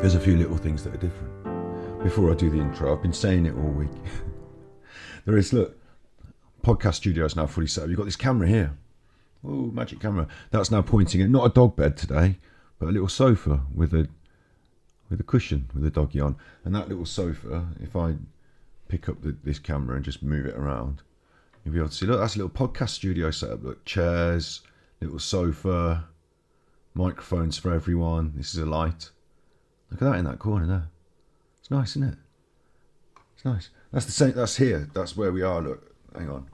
There's a few little things that are different. Before I do the intro, I've been saying it all week. There is, look, podcast studio is now fully set up. You've got this camera here. Oh, magic camera. That's now pointing at not a dog bed today, but a little sofa with a cushion with a doggy on. And that little sofa, if I pick up this camera and just move it around, you'll be able to see, look, that's a little podcast studio set up. Look, chairs, little sofa, microphones for everyone. This is a light. Look at that in that corner there. It's nice, isn't it? It's nice. That's the same. That's here. That's where we are. Look, hang on.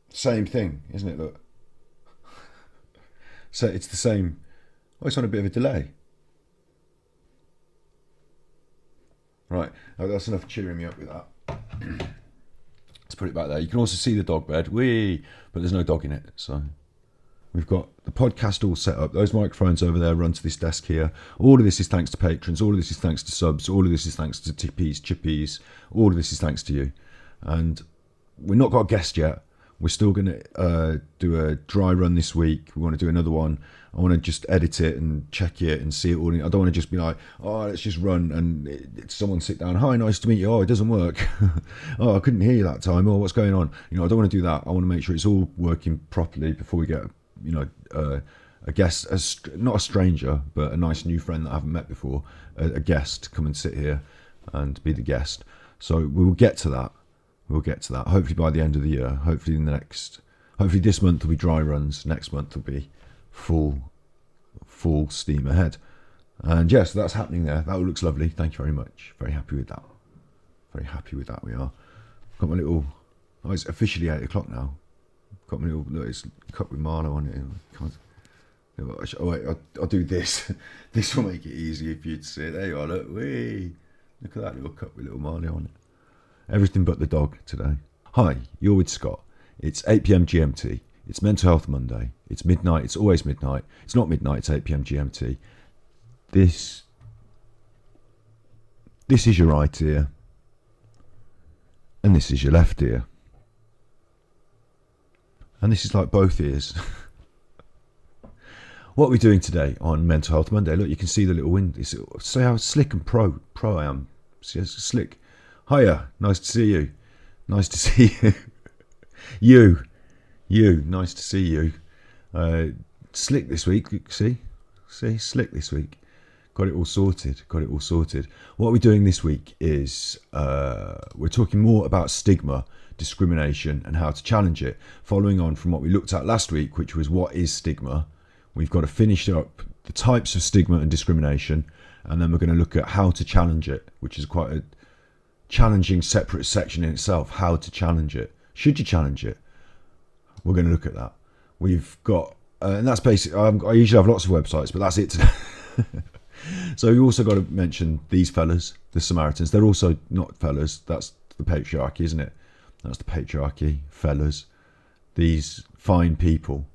Same thing, isn't it? Look. So it's the same. Oh, it's on a bit of a delay. Right. Oh, that's enough cheering me up with that. Let's put it back there. You can also see the dog bed. But there's no dog in it. So we've got the podcast all set up. Those microphones over there run to this desk here. All of this is thanks to patrons. All of this is thanks to subs. All of this is thanks to tippies, chippies. All of this is thanks to you. And we've not got a guest yet. We're still going to do a dry run this week. We want to do another one. I want to just edit it and check it and see it all. I don't want to just be like, oh, let's just run and someone sit down. Hi, nice to meet you. Oh, it doesn't work. Oh, I couldn't hear you that time. Oh, what's going on? I don't want to do that. I want to make sure it's all working properly before we get, a guest, not a stranger, but a nice new friend that I haven't met before, a guest come and sit here and be the guest. So we will get to that. We'll get to that. Hopefully by the end of the year. Hopefully this month will be dry runs. Next month will be full steam ahead. And yes, that's happening there. That all looks lovely. Thank you very much. Very happy with that. Very happy with that. We are. Got my little. Oh, it's officially 8 o'clock now. Got my little. Look, it's a cup with Marlow on it. Oh wait, I'll do this. This will make it easier for you to see it. There you are. Look, look at that little cup with little Marlow on it. Everything but the dog today. Hi, you're with Scott. It's 8 p.m. GMT. It's Mental Health Monday. It's midnight. It's always midnight. It's not midnight. It's 8 p.m. GMT. This is your right ear. And this is your left ear. And this is like both ears. What are we doing today on Mental Health Monday? Look, you can see the little window. See how slick and pro I am. See how slick. Hiya, nice to see you. Nice to see you. You, nice to see you. Slick this week, see, slick this week. Got it all sorted. What we're doing this week is we're talking more about stigma, discrimination, and how to challenge it. Following on from what we looked at last week, which was what is stigma. We've got to finish up the types of stigma and discrimination, and then we're going to look at how to challenge it, which is quite a challenging separate section in itself. How to challenge it. Should you challenge it? We're going to look at that. We've got and that's basic. I usually have lots of websites, but that's it today. So you also got to mention these fellas, the Samaritans. They're also not fellas. That's the patriarchy, isn't it? That's the patriarchy, fellas. These fine people,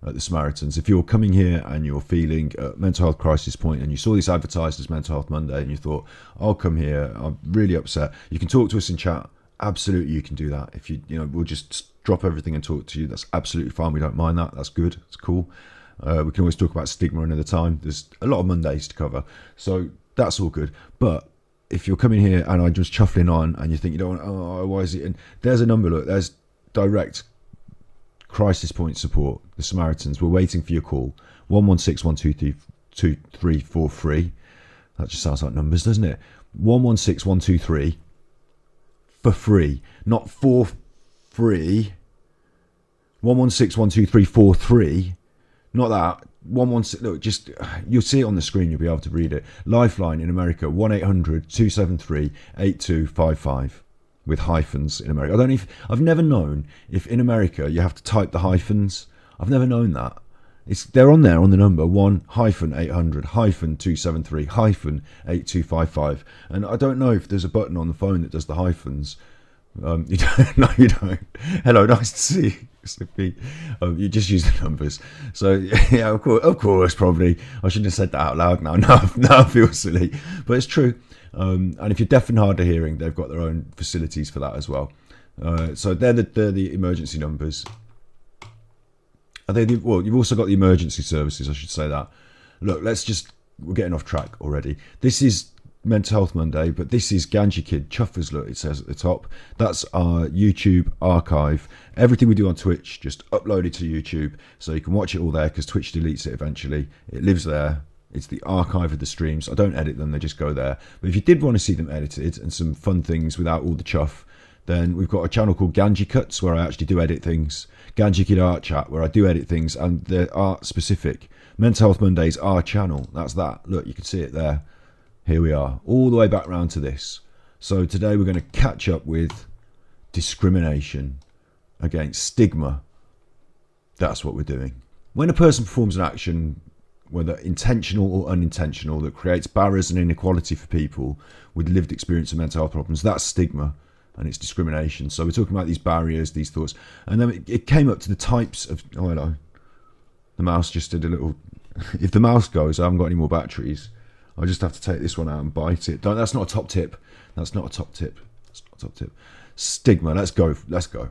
the Samaritans. If you're coming here and you're feeling a mental health crisis point and you saw this advertised as Mental Health Monday and you thought, I'll come here, I'm really upset, you can talk to us in chat. Absolutely, you can do that. If we'll just drop everything and talk to you. That's absolutely fine. We don't mind that. That's good. It's cool. We can always talk about stigma another time. There's a lot of Mondays to cover. So that's all good. But if you're coming here and I'm just chuffling on and you think you don't want, oh, why is it? And there's a number, look, there's direct crisis point support. The Samaritans, we're waiting for your call. 116-123-2343. That just sounds like numbers, doesn't it? 116-123 for free, not for free. 116-123-43. Not that. 116. Look, just you'll see it on the screen. You'll be able to read it. Lifeline in America: 1-800-273-8255 with hyphens in America. I've never known if in America you have to type the hyphens. I've never known that. They're on there on the number 1-800-273-8255, and I don't know if there's a button on the phone that does the hyphens. You don't. No, you don't. Hello, nice to see you. You just use the numbers. So yeah, of course, probably I shouldn't have said that out loud. Now I feel silly, but it's true. And if you're deaf and hard of hearing, they've got their own facilities for that as well. So they're the emergency numbers. Well, you've also got the emergency services. I should say that. Look, let's just we're getting off track already. This is Mental Health Monday, but this is Ganji Kid Chuffers. Look, it says at the top. That's our YouTube archive. Everything we do on Twitch, just upload it to YouTube, so you can watch it all there, because Twitch deletes it eventually. It lives there. It's the archive of the streams. I don't edit them, they just go there. But if you did want to see them edited and some fun things without all the chuff, then we've got a channel called Ganji Cuts, where I actually do edit things. Ganji Kid Art Chat, where I do edit things, and they're art specific. Mental Health Mondays, our channel. That's that. Look, you can see it there. Here we are, all the way back round to this. So today we're going to catch up with discrimination against stigma. That's what we're doing. When a person performs an action, whether intentional or unintentional, that creates barriers and inequality for people with lived experience of mental health problems, that's stigma, and it's discrimination. So we're talking about these barriers, these thoughts. And then it came up to the types of... Oh, hello. The mouse just did a little... If the mouse goes, I haven't got any more batteries. I just have to take this one out and bite it. That's not a top tip. That's not a top tip. That's not a top tip. Stigma. Let's go. Let's go.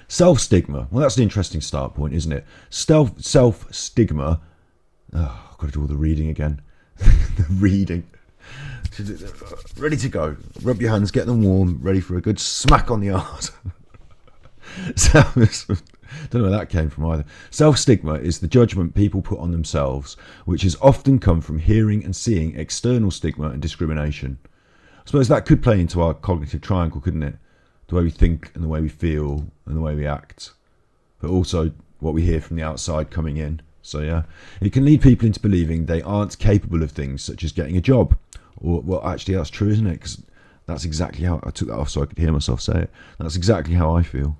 Self-stigma. Well, that's an interesting start point, isn't it? Self-stigma. Oh, I've got to do all the reading again. The reading. Ready to go. Rub your hands, get them warm, ready for a good smack on the arse. Don't know where that came from either. Self-stigma is the judgment people put on themselves, which has often come from hearing and seeing external stigma and discrimination. I suppose that could play into our cognitive triangle, couldn't it? The way we think and the way we feel and the way we act, but also what we hear from the outside coming in. So yeah, it can lead people into believing they aren't capable of things such as getting a job. Or, well, actually that's true, isn't it? Because that's exactly how... I took that off so I could hear myself say it. That's exactly how I feel.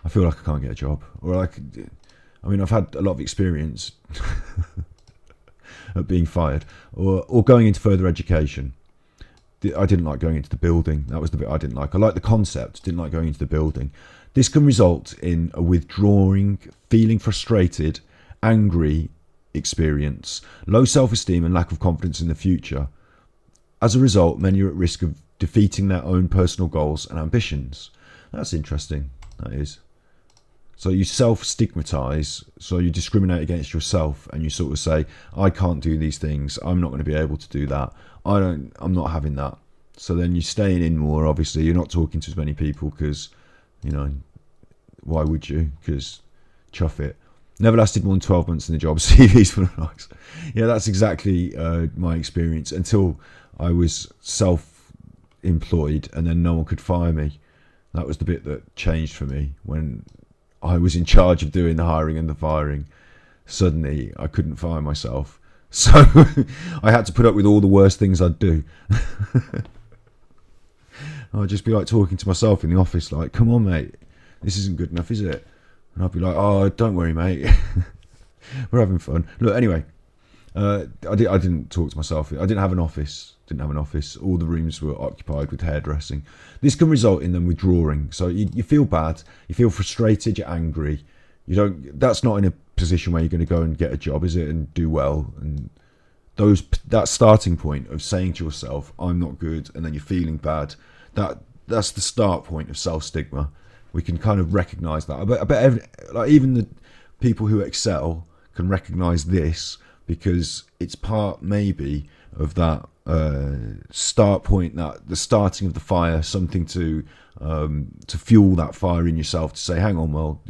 I feel like I can't get a job, or I've had a lot of experience at being fired, or going into further education. I didn't like going into the building. That was the bit I didn't like. I liked the concept, didn't like going into the building. This can result in a withdrawing, feeling frustrated, angry experience, low self-esteem and lack of confidence in the future. As a result, many are at risk of defeating their own personal goals and ambitions. That's interesting, that is. So you self-stigmatise, so you discriminate against yourself, and you sort of say, I can't do these things, I'm not going to be able to do that, I'm not having that. So then you're staying in more, obviously, you're not talking to as many people because, why would you? Because chuff it. Never lasted more than 12 months in the job, CVs for the likes. Yeah, that's exactly my experience, until I was self-employed and then no one could fire me. That was the bit that changed for me. When I was in charge of doing the hiring and the firing, suddenly I couldn't fire myself. So I had to put up with all the worst things I'd do. I'd just be like talking to myself in the office like, come on, mate, this isn't good enough, is it? And I'd be like, oh, don't worry, mate. We're having fun. Look, anyway, I didn't talk to myself. I didn't have an office. All the rooms were occupied with hairdressing. This can result in them withdrawing. So you feel bad, you feel frustrated, you're angry. That's not in a position where you're going to go and get a job, is it, and do well. And that starting point of saying to yourself, I'm not good, and then you're feeling bad, that's the start point of self-stigma. We can kind of recognise that. I bet even the people who excel can recognise this, because it's part maybe of that start point, that the starting of the fire, something to fuel that fire in yourself, to say, hang on, well,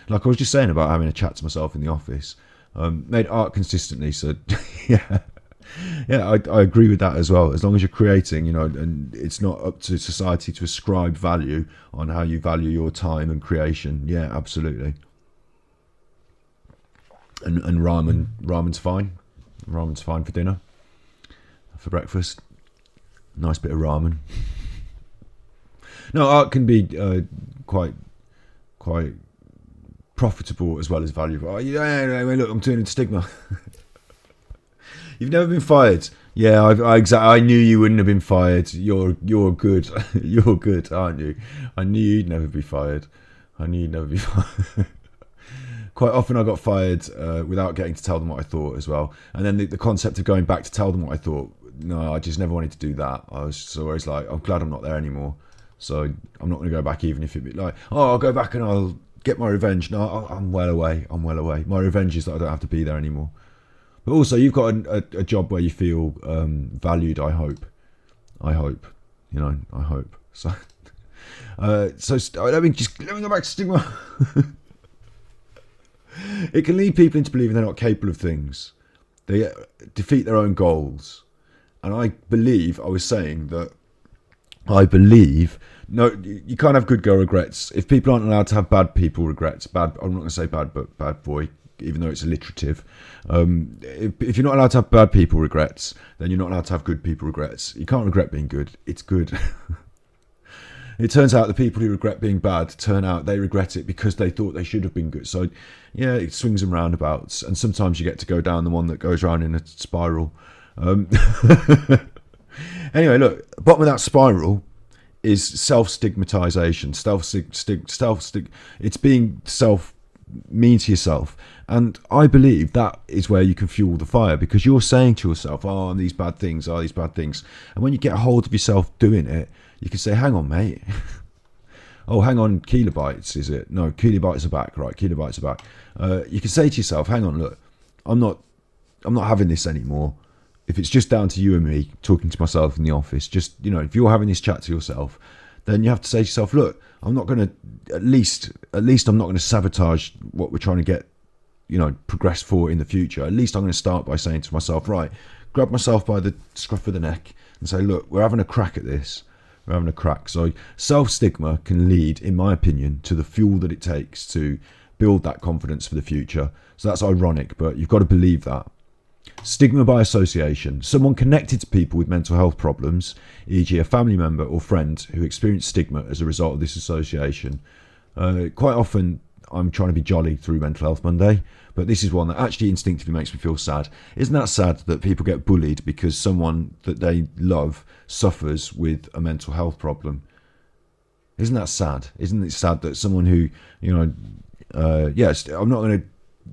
like I was just saying about having a chat to myself in the office, made art consistently. So yeah, I agree with that as well. As long as you're creating, and it's not up to society to ascribe value on how you value your time and creation. Yeah, absolutely. And ramen's fine. Ramen's fine for dinner. For breakfast, nice bit of ramen. No, art can be quite profitable as well as valuable. Oh, yeah, look, I'm turning to stigma. You've never been fired. Yeah, I knew you wouldn't have been fired. You're good. You're good, aren't you? I knew you'd never be fired. Quite often I got fired without getting to tell them what I thought as well. And then the concept of going back to tell them what I thought, no, I just never wanted to do that. I was always like, I'm glad I'm not there anymore. So I'm not going to go back, even if it'd be like, oh, I'll go back and I'll get my revenge. No, I'm well away. My revenge is that I don't have to be there anymore. But also, you've got a job where you feel valued. I hope. I hope. So, let me go back to stigma. It can lead people into believing they're not capable of things. They defeat their own goals. And I was saying that no, you can't have good girl regrets. If people aren't allowed to have bad people regrets, I'm not going to say bad, but bad boy, even though it's alliterative. If you're not allowed to have bad people regrets, then you're not allowed to have good people regrets. You can't regret being good. It's good. It turns out the people who regret being bad they regret it because they thought they should have been good. So, yeah, it swings and roundabouts. And sometimes you get to go down the one that goes round in a spiral. Anyway, look, bottom of that spiral is self-stigmatization. It's being mean to yourself. And I believe that is where you can fuel the fire, because you're saying to yourself, these bad things. And when you get a hold of yourself doing it, you can say, hang on, mate. Oh, hang on, kilobytes, is it? No, kilobytes are back, right? Kilobytes are back. You can say to yourself, hang on, look, I'm not having this anymore. If it's just down to you and me talking to myself in the office, if you're having this chat to yourself, then you have to say to yourself, look, I'm not going to, at least I'm not going to sabotage what we're trying to get, progress for in the future. At least I'm going to start by saying to myself, right, grab myself by the scruff of the neck and say, look, we're having a crack at this. We're having a crack. So self-stigma can lead, in my opinion, to the fuel that it takes to build that confidence for the future. So that's ironic, but you've got to believe that. Stigma by association. Someone connected to people with mental health problems, e.g. a family member or friend who experienced stigma as a result of this association. Quite often I'm trying to be jolly through Mental Health Monday, but this is one that actually instinctively makes me feel sad. Isn't that sad that people get bullied because someone that they love suffers with a mental health problem? Isn't that sad? Isn't it sad that someone who, yes, I'm not going to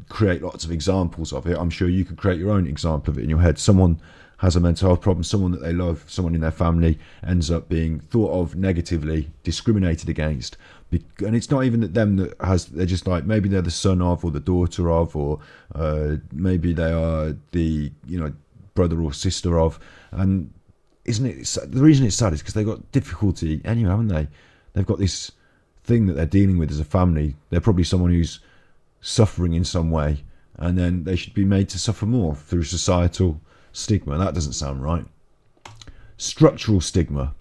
create lots of examples of it. I'm sure you could create your own example of it in your head. Someone has a mental health problem, someone that they love, someone in their family ends up being thought of negatively, discriminated against. And it's not even that them that has, they're just like, maybe they're the son of or the daughter of, or maybe they are the, brother or sister of. And isn't it, the reason it's sad is because they've got difficulty anyway, haven't they? They've got this thing that they're dealing with as a family. They're probably someone who's suffering in some way, and then they should be made to suffer more through societal stigma. That doesn't sound right. Structural stigma.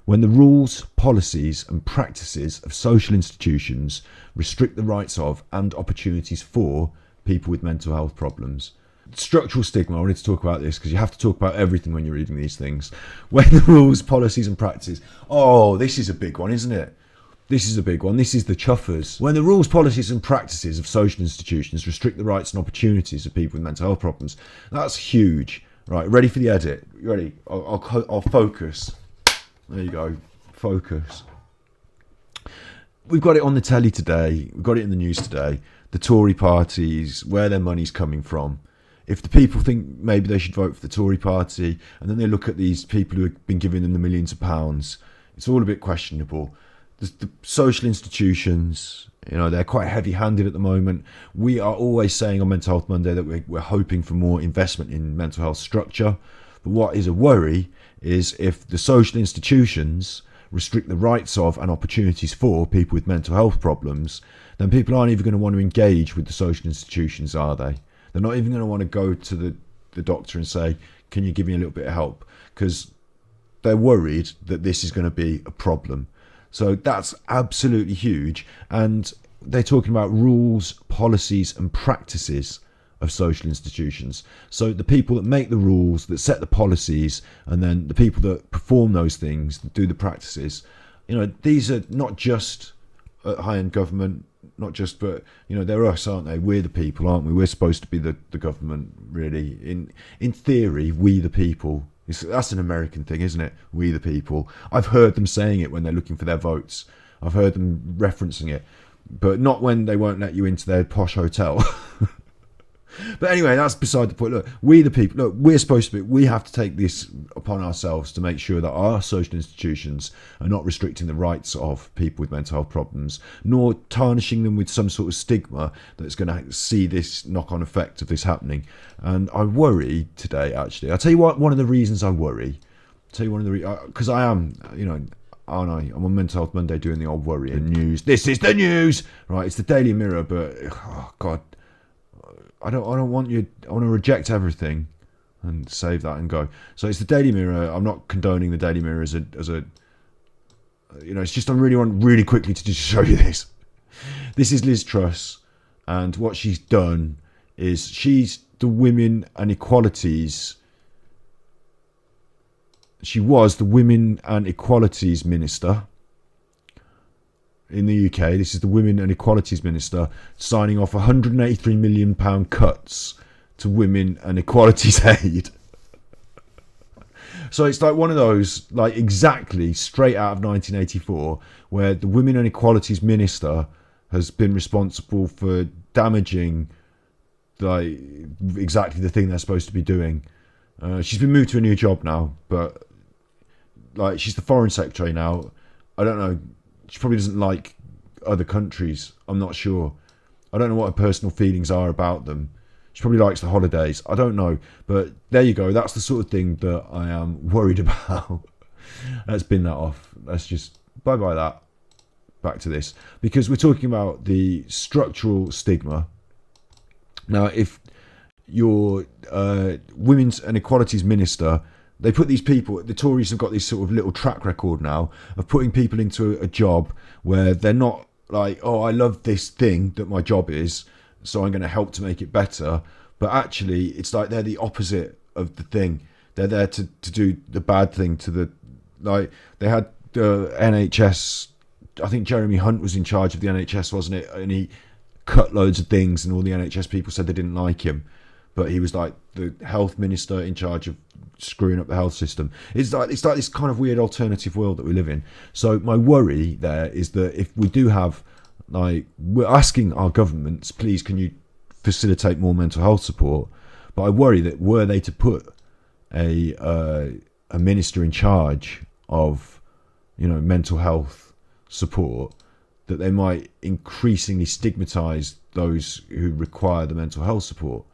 When the rules, policies and practices of social institutions restrict the rights of and opportunities for people with mental health problems. Structural stigma, I wanted to talk about this because you have to talk about everything when you're reading these things. When the rules, policies and practices. Oh, this is a big one, isn't it? This is a big one. This is the chuffers. When the rules, policies and practices of social institutions restrict the rights and opportunities of people with mental health problems. That's huge. Right, ready for the edit? Ready? I'll focus. There you go. Focus. We've got it on the telly today. We've got it in the news today. The Tory parties, where their money's coming from. If the people think maybe they should vote for the Tory party, and then they look at these people who have been giving them the millions of pounds, it's all a bit questionable. The social institutions, they're quite heavy-handed at the moment. We are always saying on Mental Health Monday that we're hoping for more investment in mental health structure. But what is a worry is if the social institutions restrict the rights of and opportunities for people with mental health problems, then people aren't even going to want to engage with the social institutions, are they? They're not even going to want to go to the doctor and say, can you give me a little bit of help? Because they're worried that this is going to be a problem. So that's absolutely huge. And they're talking about rules, policies and practices of social institutions. So the people that make the rules, that set the policies, and then the people that perform those things, that do the practices, these are not just high-end government, but they're us, aren't they? We're the people, aren't we? We're supposed to be the government, really. In theory, we the people. That's an American thing, isn't it? We the people. I've heard them saying it when they're looking for their votes. I've heard them referencing it, but not when they won't let you into their posh hotel. But anyway, that's beside the point. Look, we the people, look, we're supposed to be, we have to take this upon ourselves to make sure that our social institutions are not restricting the rights of people with mental health problems, nor tarnishing them with some sort of stigma that's going to see this knock-on effect of this happening. And I worry today, actually. I'll tell you what, one of the reasons I worry, because I am, aren't I? I'm on Mental Health Monday doing the old worry and news. This is the news, right? It's the Daily Mirror, but oh God, I don't want you. I want to reject everything and save that and go. So it's the Daily Mirror. I'm not condoning the Daily Mirror as a. It's just I really want really quickly to just show you this. This is Liz Truss, and what she's done is she's the Women and Equalities. She was the Women and Equalities Minister in the UK. This is the Women and Equalities Minister signing off £183 million cuts to women and equalities aid. So it's like one of those, like exactly straight out of 1984, where the Women and Equalities Minister has been responsible for damaging like exactly the thing they're supposed to be doing. She's been moved to a new job now, but like she's the Foreign Secretary now. I don't know. She probably doesn't like other countries. I'm not sure. I don't know what her personal feelings are about them. She probably likes the holidays. I don't know. But there you go. That's the sort of thing that I am worried about. Let's bin that off. Let's just bye-bye that. Back to this. Because we're talking about the structural stigma. Now, if you're Women's and Equalities Minister, they put these people, the Tories have got this sort of little track record now of putting people into a job where they're not like, oh, I love this thing that my job is, so I'm going to help to make it better. But actually, it's like they're the opposite of the thing. They're there to do the bad thing to the, like, they had the NHS, I think Jeremy Hunt was in charge of the NHS, wasn't it? And he cut loads of things and all the NHS people said they didn't like him. But he was like the health minister in charge of screwing up the health system. It's like this kind of weird alternative world that we live in. So my worry there is that if we do have, like, we're asking our governments, please, can you facilitate more mental health support? But I worry that were they to put a minister in charge of, mental health support, that they might increasingly stigmatise those who require the mental health support.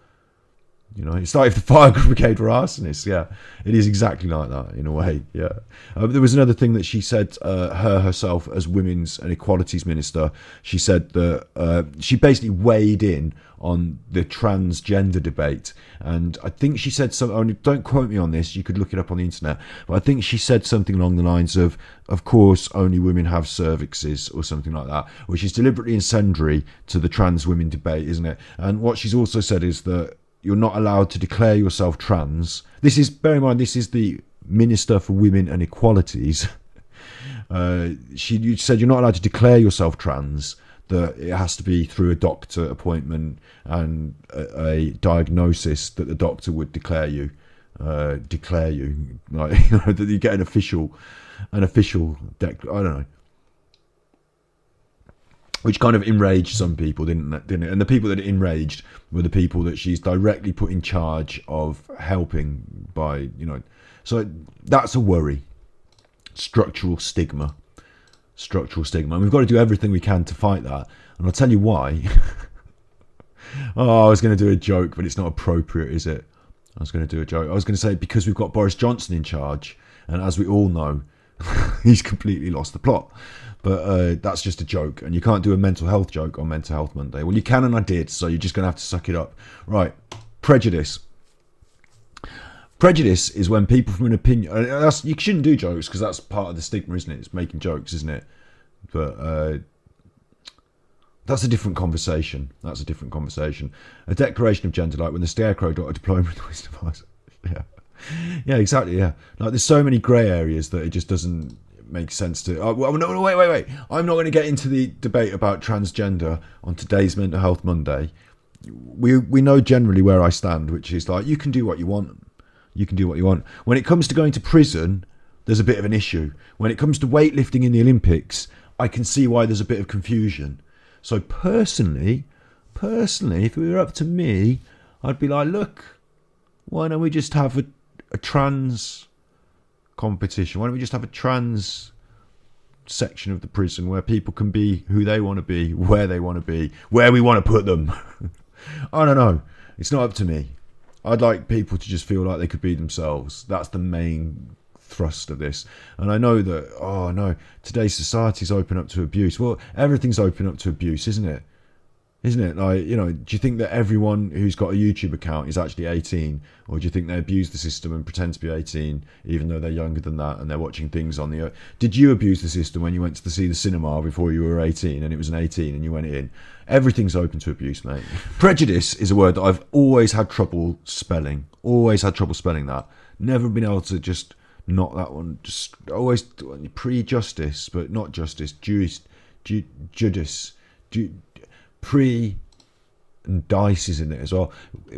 It's like if the fire brigade were arsonists. Yeah, it is exactly like that in a way. Yeah. There was another thing that she said, herself as Women's and Equalities Minister. She said that she basically weighed in on the transgender debate. And I think she said something, don't quote me on this, you could look it up on the internet. But I think she said something along the lines of course, only women have cervixes or something like that, which is deliberately incendiary to the trans women debate, isn't it? And what she's also said is that you're not allowed to declare yourself trans. This is, bear in mind, this is the Minister for Women and Equalities. She said you're not allowed to declare yourself trans, that it has to be through a doctor appointment and a diagnosis that the doctor would declare you, like, that you get an official, I don't know. Which kind of enraged some people, didn't it? And the people that it enraged were the people that she's directly put in charge of helping by, So that's a worry. Structural stigma. And we've got to do everything we can to fight that. And I'll tell you why. I was going to do a joke, but it's not appropriate, is it? I was going to do a joke. I was going to say because we've got Boris Johnson in charge. And as we all know, he's completely lost the plot. But that's just a joke, and you can't do a mental health joke on Mental Health Monday. Well, you can, and I did, so you're just going to have to suck it up. Right, prejudice. Prejudice is when people from an opinion... you shouldn't do jokes, because that's part of the stigma, isn't it? It's making jokes, isn't it? But that's a different conversation. A declaration of gender, like when the Scarecrow got a diploma in the Wizard of Oz. Yeah, exactly, yeah. Like, there's so many grey areas that it just doesn't make sense to... no, wait. I'm not going to get into the debate about transgender on today's Mental Health Monday. We know generally where I stand, which is like, you can do what you want. When it comes to going to prison, there's a bit of an issue. When it comes to weightlifting in the Olympics, I can see why there's a bit of confusion. So personally, if it were up to me, I'd be like, look, why don't we just have a trans competition? Why don't we just have a trans section of the prison where people can be who they want to be, where they want to be, where we want to put them? I don't know. It's not up to me. I'd like people to just feel like they could be themselves. That's the main thrust of this. And I know that, oh no, today's society's open up to abuse. Well, everything's open up to abuse, isn't it? Isn't it? Like, you know, do you think that everyone who's got a YouTube account is actually 18? Or do you think they abuse the system and pretend to be 18, even though they're younger than that and they're watching things on the... Did you abuse the system when you went to see the cinema before you were 18 and it was an 18 and you went in? Everything's open to abuse, mate. Prejudice is a word that I've always had trouble spelling. Always had trouble spelling that. Never been able to just knock that one. Just always pre-justice, but not justice. Judice. Pre and dice is in it as well.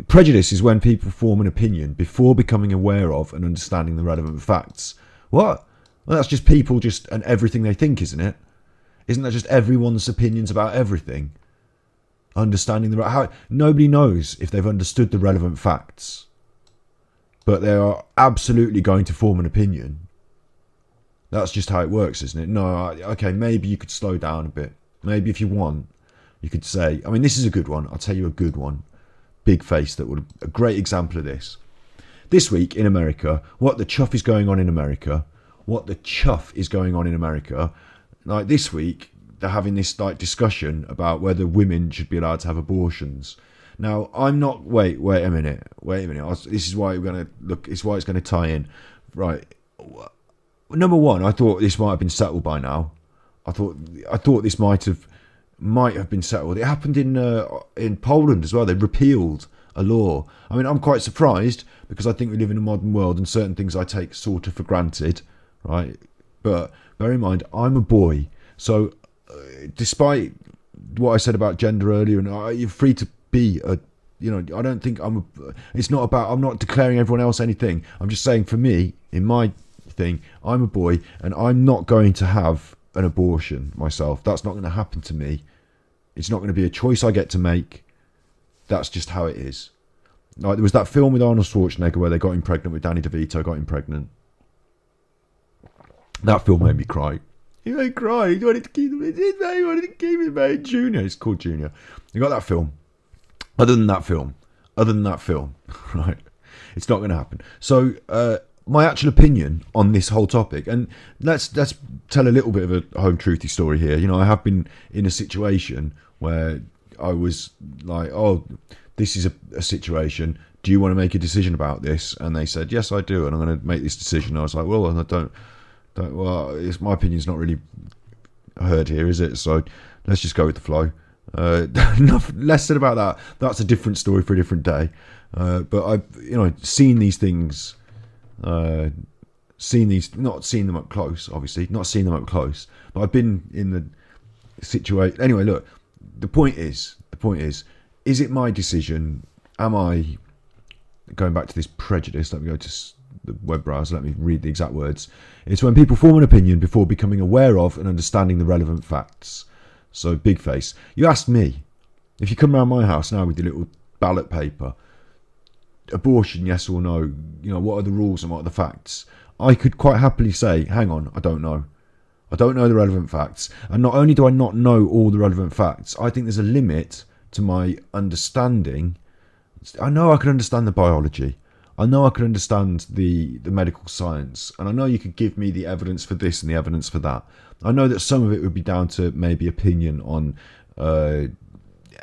Prejudice is when people form an opinion before becoming aware of and understanding the relevant facts. What? Well, that's just people just and everything they think, isn't it? Isn't that just everyone's opinions about everything? Understanding how nobody knows if they've understood the relevant facts, but they are absolutely going to form an opinion. That's just how it works, isn't it? No, okay, maybe you could slow down a bit. Maybe if you want, you could say, I mean, this is a good one. I'll tell you a good one. Big Face, that would a great example of this. This week in America, what the chuff is going on in America? What the chuff is going on in America? Like this week, they're having this like discussion about whether women should be allowed to have abortions. Now, I'm not. Wait a minute. This is why we're going to look. It's why it's going to tie in. Right. Number one, I thought this might have been settled by now. I thought this might have been settled. It happened in Poland as well. They repealed a law. I mean, I'm quite surprised because I think we live in a modern world and certain things I take sort of for granted, right? But bear in mind, I'm a boy, so despite what I said about gender earlier, and you're free to be a, you know, I don't think it's not about, I'm not declaring everyone else anything. I'm just saying for me, in my thing, I'm a boy and I'm not going to have an abortion myself. That's not going to happen to me. It's not going to be a choice I get to make. That's just how it is. Like there was that film with Arnold Schwarzenegger where they got him pregnant with Danny DeVito, got him pregnant. That film made me cry. He made me cry. He wanted to keep him. He wanted to keep him, mate. Junior. It's called Junior. You got that film. Other than that film, right? It's not going to happen. So, my actual opinion on this whole topic, and let's tell a little bit of a home truthy story here. You know, I have been in a situation where I was like, oh, this is a situation. Do you want to make a decision about this? And they said, yes, I do, and I'm going to make this decision. I was like, well, I don't. Well, my opinion's not really heard here, is it? So let's just go with the flow. Enough less said about that. That's a different story for a different day. But I've, you know, seen these things. Not seen them up close, obviously, not seen them up close, but I've been in the situation. Anyway, look, the point is it my decision? Am I going back to this prejudice? Let me go to the web browser. Let me read the exact words. It's when people form an opinion before becoming aware of and understanding the relevant facts. So, Big Face, you asked me, if you come around my house now with your little ballot paper, abortion, yes or no, you know, what are the rules and what are the facts? I could quite happily say, hang on, I don't know the relevant facts. And not only do I not know all the relevant facts, I think there's a limit to my understanding. I know I could understand the biology, I know I could understand the medical science, and I know you could give me the evidence for this and the evidence for that. I know that some of it would be down to maybe opinion on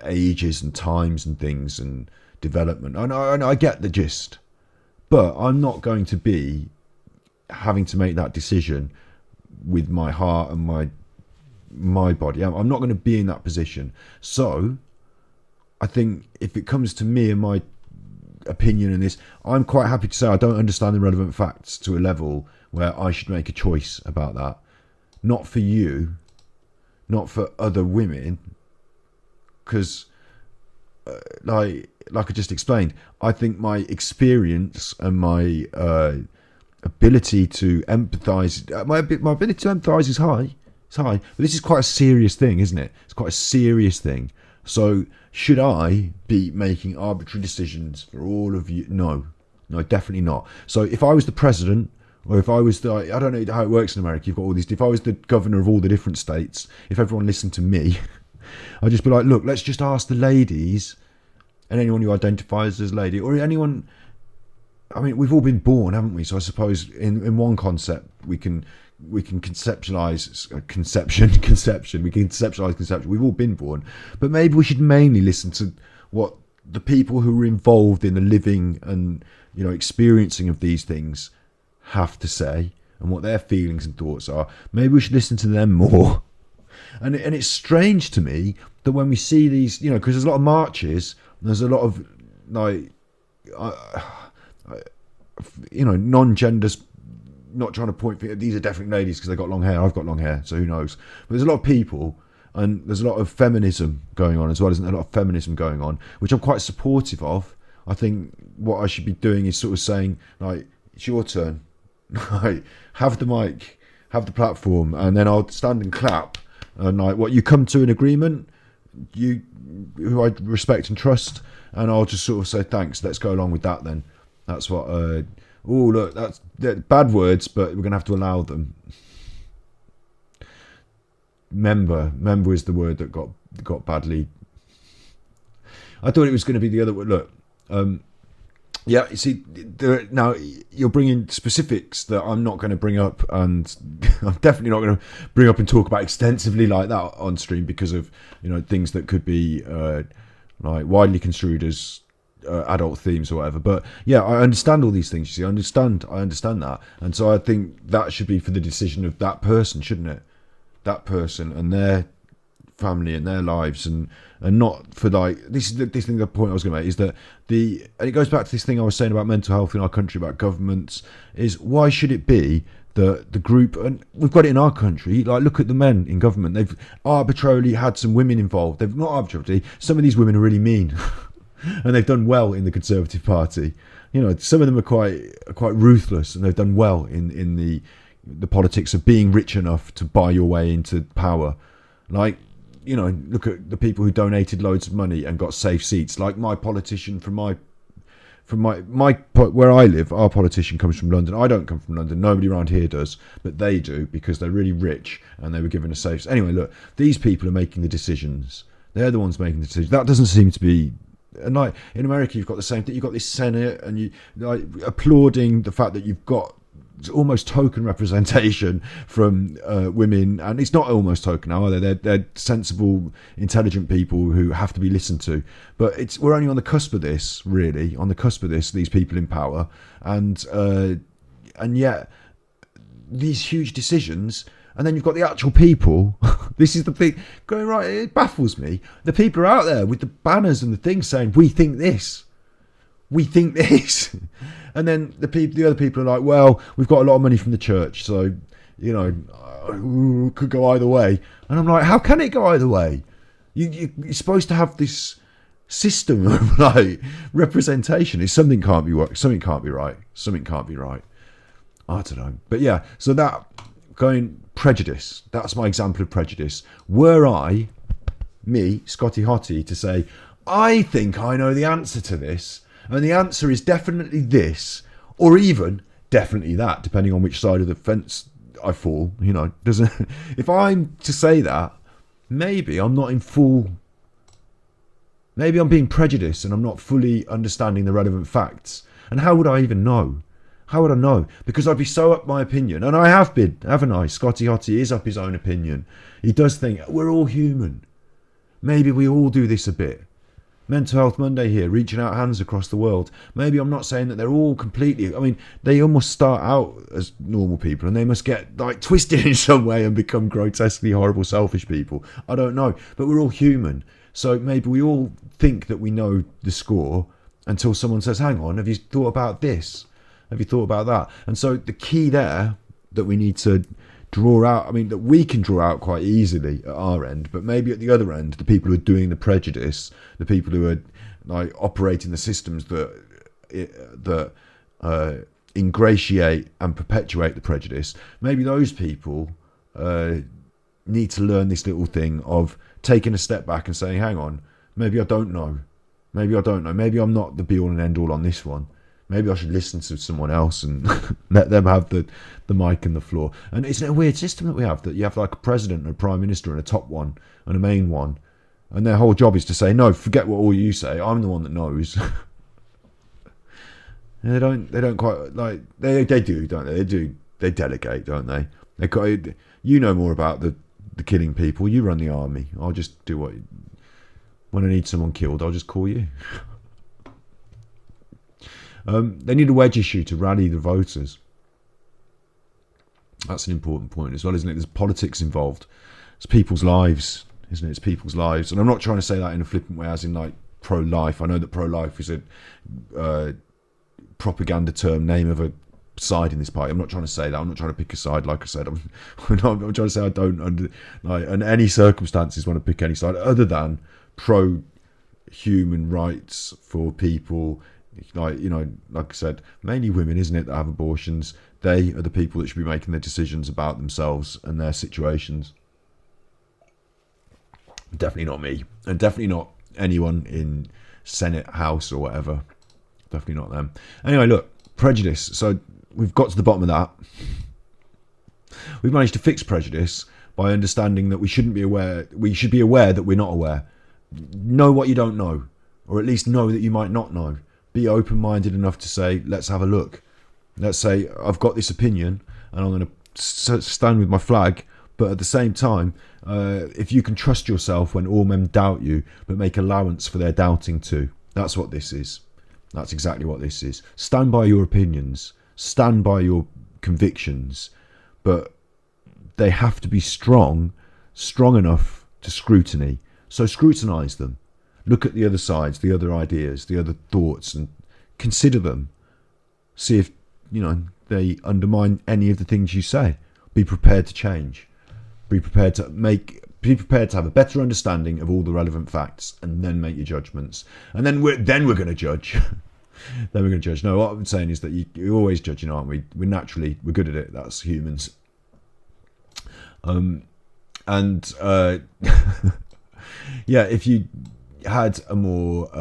ages and times and things and development. I get the gist, but I'm not going to be having to make that decision with my heart and my body. I'm not going to be in that position. So I think if it comes to me and my opinion in this, I'm quite happy to say I don't understand the relevant facts to a level where I should make a choice about that. Not for you, not for other women, because like I just explained, I think my experience and my ability to empathise, my ability to empathise is high. It's high, but this is quite a serious thing, isn't it? It's quite a serious thing. So should I be making arbitrary decisions for all of you? No, definitely not. So if I was the president, or if I was the, I don't know how it works in America, you've got all these, if I was the governor of all the different states, if everyone listened to me, I'd just be like, look, let's just ask the ladies, and anyone who identifies as lady, or anyone, I mean, we've all been born, haven't we? So I suppose in one concept, we can conceptualize conception. We can conceptualize conception. We've all been born, but maybe we should mainly listen to what the people who are involved in the living and, you know, experiencing of these things have to say, and what their feelings and thoughts are. Maybe we should listen to them more. And it's strange to me that when we see these, you know, because there's a lot of marches, there's a lot of like, you know, non-genders. Not trying to point these are definitely ladies because they've got long hair. I've got long hair, so who knows? But there's a lot of people, and there's a lot of feminism going on as well. Isn't there? A lot of feminism going on, which I'm quite supportive of. I think what I should be doing is sort of saying, like, it's your turn. Like, have the mic, have the platform, and then I'll stand and clap. And like, what, you come to an agreement, you who I respect and trust, and I'll just sort of say thanks. Let's go along with that then. That's what. Oh, look, that's bad words, but we're going to have to allow them. Member is the word that got badly. I thought it was going to be the other word. Look, yeah, you see, now you're bringing specifics that I'm not going to bring up, and I'm definitely not going to bring up and talk about extensively like that on stream because of, you know, things that could be like widely construed as adult themes or whatever. But yeah, I understand all these things. You see, I understand that, and so I think that should be for the decision of that person, shouldn't it? That person and their family and their lives, and not for like this thing. The point I was going to make is that and it goes back to this thing I was saying about mental health in our country, about governments, is why should it be that the group, and we've got it in our country, like look at the men in government, they've arbitrarily had some women involved. They've not arbitrarily, some of these women are really mean. And they've done well in the Conservative Party. You know, some of them are quite ruthless, and they've done well in the politics of being rich enough to buy your way into power. Like, you know, look at the people who donated loads of money and got safe seats. Like my politician from my where I live, our politician comes from London. I don't come from London. Nobody around here does, but they do because they're really rich and they were given a safe. Anyway, look, these people are making the decisions. They're the ones making the decisions. That doesn't seem to be. And like in America, you've got the same thing. You've got this Senate, and you like applauding the fact that you've got almost token representation from women, and it's not almost token now, are they? They're sensible, intelligent people who have to be listened to. But we're only on the cusp of this, really, on the cusp of this. These people in power, and yet these huge decisions. And then you've got the actual people. This is the thing going right. It baffles me. The people are out there with the banners and the things saying, "We think this, we think this," and then the other people are like, "Well, we've got a lot of money from the church, so you know, could go either way." And I'm like, "How can it go either way? You're supposed to have this system of like representation. Something can't be right. Something can't be right. Something can't be right. I don't know." But yeah, so that going. Prejudice. That's my example of prejudice. Were I, me, Scotty Hottie, to say, I think I know the answer to this, and the answer is definitely this, or even definitely that, depending on which side of the fence I fall, you know, doesn't. If I'm to say that, maybe I'm not in full. Maybe I'm being prejudiced and I'm not fully understanding the relevant facts. And how would I even know? How would I know? Because I'd be so up my opinion. And I have been, haven't I? Scotty Hottie is up his own opinion. He does think, we're all human. Maybe we all do this a bit. Mental Health Monday here, reaching out hands across the world. Maybe I'm not saying that they're all completely. I mean, they almost start out as normal people and they must get like twisted in some way and become grotesquely horrible, selfish people. I don't know. But we're all human. So maybe we all think that we know the score until someone says, hang on, have you thought about this? Have you thought about that? And so the key there that we need to draw out, I mean, that we can draw out quite easily at our end, but maybe at the other end, the people who are doing the prejudice, the people who are like operating the systems that ingratiate and perpetuate the prejudice, maybe those people need to learn this little thing of taking a step back and saying, hang on, Maybe I don't know. Maybe I'm not the be-all and end-all on this one. Maybe I should listen to someone else and let them have the mic and the floor. And isn't it a weird system that we have, that you have like a president and a prime minister and a top one and a main one, and their whole job is to say, no, forget what all you say, I'm the one that knows. And they don't quite, like, they do, don't they? They delegate, don't they? They got, you know more about the killing people, you run the army, I'll just do what, when I need someone killed, I'll just call you. They need a wedge issue to rally the voters. That's an important point as well, isn't it? There's politics involved. It's people's lives, isn't it? It's people's lives. And I'm not trying to say that in a flippant way, as in like pro-life. I know that pro-life is a propaganda term, name of a side in this party. I'm not trying to say that. I'm not trying to pick a side, like I said. I'm trying to say I don't, in any circumstances, want to pick any side other than pro-human rights for people. Like, you know, like I said, mainly women, isn't it, that have abortions. They are the people that should be making their decisions about themselves and their situations. Definitely not me, and definitely not anyone in Senate, House, or whatever. Definitely not them. Anyway, look, prejudice. So we've got to the bottom of that. We've managed to fix prejudice by understanding that we shouldn't be aware. We should be aware that we're not aware. Know what you don't know, or at least know that you might not know. Be open-minded enough to say, let's have a look. Let's say, I've got this opinion and I'm going to stand with my flag, but at the same time, if you can trust yourself when all men doubt you, but make allowance for their doubting too. That's what this is. That's exactly what this is. Stand by your opinions. Stand by your convictions. But they have to be strong enough to scrutiny. So scrutinise them. Look at the other sides, the other ideas, the other thoughts, and consider them. See if, you know, they undermine any of the things you say. Be prepared to change. Be prepared to have a better understanding of all the relevant facts, and then make your judgments. And then we're going to judge. Then we're going to judge. No, what I'm saying is that you're always judging, aren't we? We're good at it. That's humans. Yeah, if you had a more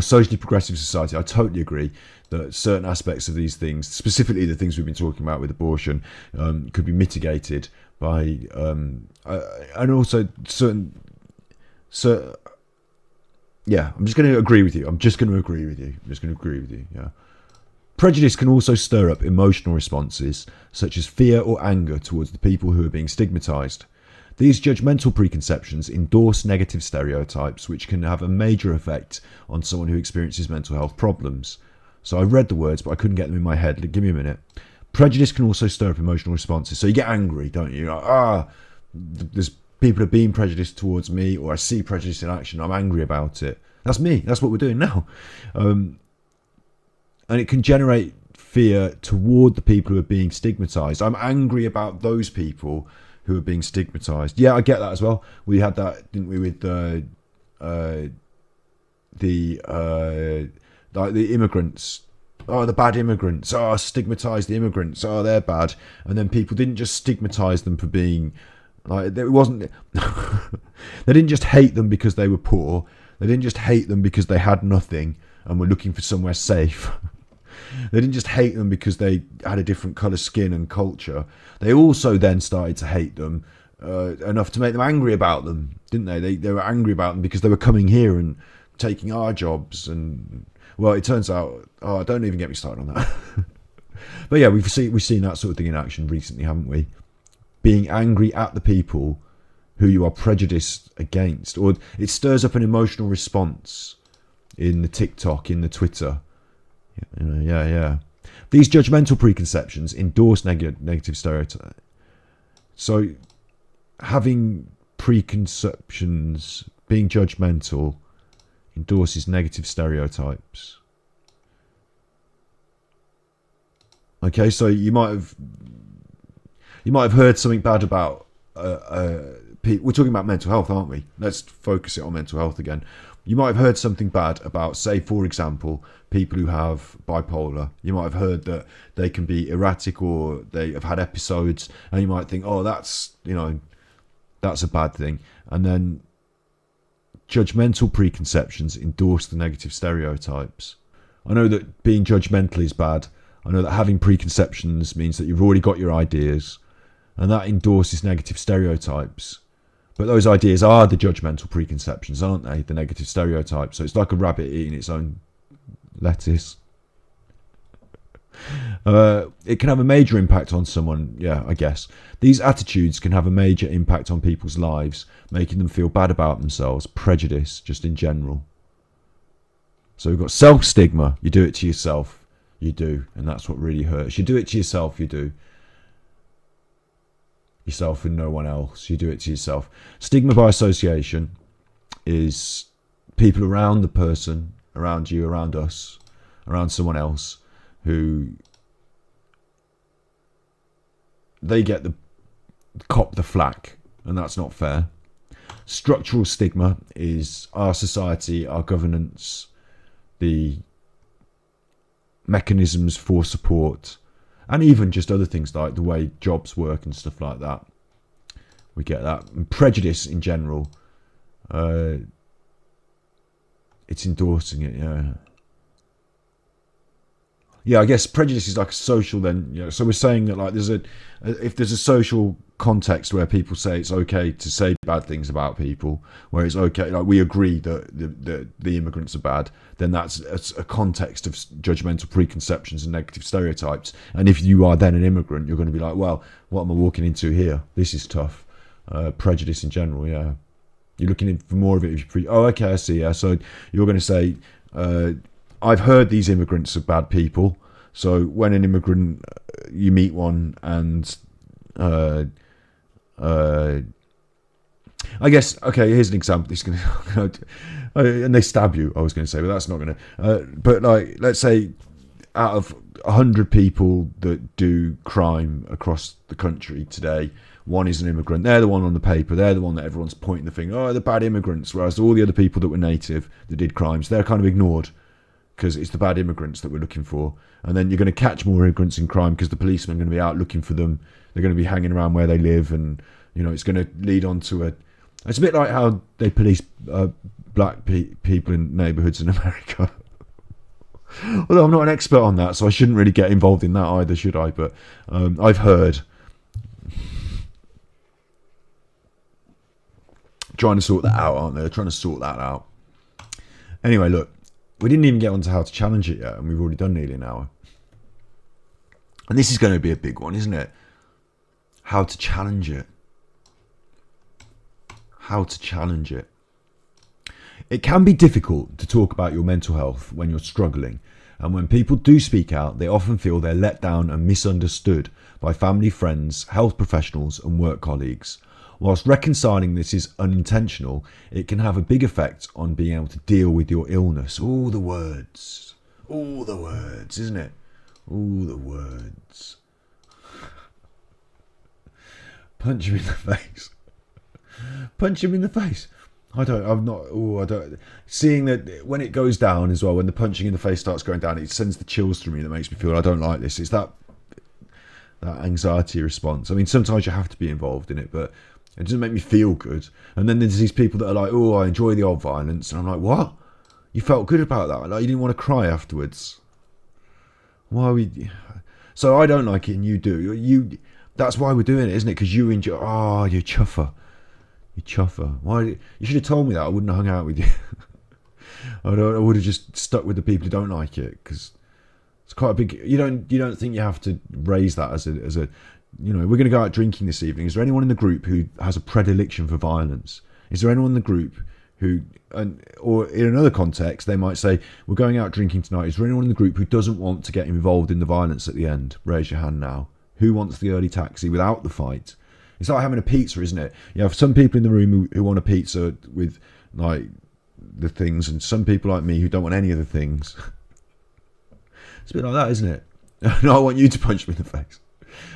socially progressive society, I totally agree that certain aspects of these things, specifically the things we've been talking about with abortion, could be mitigated by and also certain. Yeah, I'm just going to agree with you. Yeah. Prejudice can also stir up emotional responses such as fear or anger towards the people who are being stigmatized. These judgmental preconceptions endorse negative stereotypes, which can have a major effect on someone who experiences mental health problems. So I read the words, but I couldn't get them in my head. Give me a minute. Prejudice can also stir up emotional responses. So you get angry, don't you? Like, there's people are being prejudiced towards me, or I see prejudice in action. I'm angry about it. That's me. That's what we're doing now. And it can generate fear toward the people who are being stigmatized. I'm angry about those people who are being stigmatized. Yeah, I get that as well. We had that, didn't we, with the immigrants. Oh, the bad immigrants. Oh, stigmatize the immigrants. Oh, they're bad. And then people didn't just stigmatize them for being like, it wasn't. They didn't just hate them because they were poor. They didn't just hate them because they had nothing and were looking for somewhere safe. They didn't just hate them because they had a different colour skin and culture. They also then started to hate them enough to make them angry about them, didn't they? They were angry about them because they were coming here and taking our jobs. And, well, it turns out, don't even get me started on that. But yeah, we've seen that sort of thing in action recently, haven't we? Being angry at the people who you are prejudiced against. Or it stirs up an emotional response in the TikTok, in the Twitter. Yeah. These judgmental preconceptions endorse negative stereotypes. So having preconceptions, being judgmental, endorses negative stereotypes. Okay, so you might have heard something bad about we're talking about mental health, aren't we? Let's focus it on mental health again. You might have heard something bad about, say, for example, people who have bipolar. You might have heard that they can be erratic or they have had episodes, and you might think, oh, that's a bad thing. And then judgmental preconceptions endorse the negative stereotypes. I know that being judgmental is bad. I know that having preconceptions means that you've already got your ideas, and that endorses negative stereotypes. But those ideas are the judgmental preconceptions, aren't they? The negative stereotypes. So it's like a rabbit eating its own lettuce. It can have a major impact on someone, yeah, I guess. These attitudes can have a major impact on people's lives, making them feel bad about themselves, prejudice, just in general. So we've got self-stigma. You do it to yourself. You do. And that's what really hurts. You do it to yourself, you do. Yourself and no one else. You do it to yourself. Stigma by association is people around the person, around you, around us, around someone else, who they get the cop the flack, and that's not fair. Structural stigma is our society, our governance, the mechanisms for support, and even just other things like the way jobs work and stuff like that. We get that. And prejudice in general, it's endorsing it, yeah. Yeah, I guess prejudice is like a social then, you know, so we're saying that like if there's a social context where people say it's okay to say bad things about people, where it's okay, like we agree that the immigrants are bad, then that's a context of judgmental preconceptions and negative stereotypes. And if you are then an immigrant, you're going to be like, well, what am I walking into here? This is tough. Prejudice in general, yeah. You're looking for more of it if you oh, okay, I see, yeah. So you're going to say, I've heard these immigrants are bad people. So when an immigrant, you meet one and I guess, okay, here's an example. This is gonna, and they stab you, I was going to say, but that's not going to. But like, let's say out of 100 people that do crime across the country today, one is an immigrant. They're the one on the paper. They're the one that everyone's pointing the finger. Oh, the bad immigrants. Whereas all the other people that were native that did crimes, they're kind of ignored, because it's the bad immigrants that we're looking for. And then you're going to catch more immigrants in crime because the policemen are going to be out looking for them. They're going to be hanging around where they live, and you know it's going to lead on to a. It's a bit like how they police black people in neighbourhoods in America. Although I'm not an expert on that, so I shouldn't really get involved in that either, should I? But I've heard. Trying to sort that out, aren't they? They're trying to sort that out. Anyway, look. We didn't even get on to how to challenge it yet, and we've already done nearly an hour. And this is going to be a big one, isn't it? How to challenge it. How to challenge it. It can be difficult to talk about your mental health when you're struggling, and when people do speak out, they often feel they're let down and misunderstood by family, friends, health professionals, and work colleagues. Whilst reconciling this is unintentional, it can have a big effect on being able to deal with your illness. All the words, isn't it? All the words. Punch him in the face. Punch him in the face. I don't. Seeing that when it goes down as well, when the punching in the face starts going down, it sends the chills through me that makes me feel I don't like this. It's that anxiety response. I mean, sometimes you have to be involved in it, but it doesn't make me feel good. And then there's these people that are like, oh, I enjoy the old violence. And I'm like, what? You felt good about that? Like, you didn't want to cry afterwards? Why are we... So I don't like it and you do. That's why we're doing it, isn't it? Because you enjoy... Oh, you chuffer. You chuffer. Why? You should have told me that. I wouldn't have hung out with you. I would have just stuck with the people who don't like it, because it's quite a big... You don't think you have to raise that as a you know, we're going to go out drinking this evening. Is there anyone in the group who has a predilection for violence? Is there anyone in the group who, or in another context, they might say, we're going out drinking tonight. Is there anyone in the group who doesn't want to get involved in the violence at the end? Raise your hand now. Who wants the early taxi without the fight? It's like having a pizza, isn't it? You have some people in the room who want a pizza with like the things, and some people like me who don't want any of the things. It's a bit like that, isn't it? No, I want you to punch me in the face.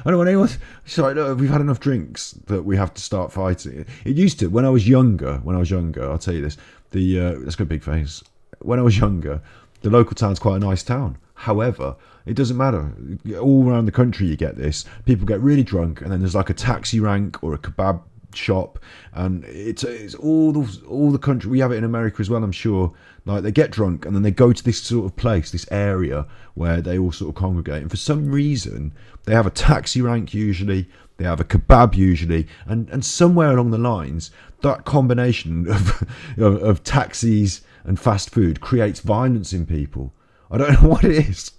I don't want anyone. It's like, look, we've had enough drinks that we have to start fighting. It used to, when I was younger, I'll tell you this. Let's go big face. When I was younger, the local town's quite a nice town. However, it doesn't matter. All around the country you get this. People get really drunk, and then there's like a taxi rank or a kebab shop, and it's all the country. We have it in America as well, I'm sure. Like, they get drunk and then they go to this sort of place, this area where they all sort of congregate, and for some reason they have a taxi rank usually, they have a kebab usually, and somewhere along the lines that combination of taxis and fast food creates violence in people. I don't know what it is.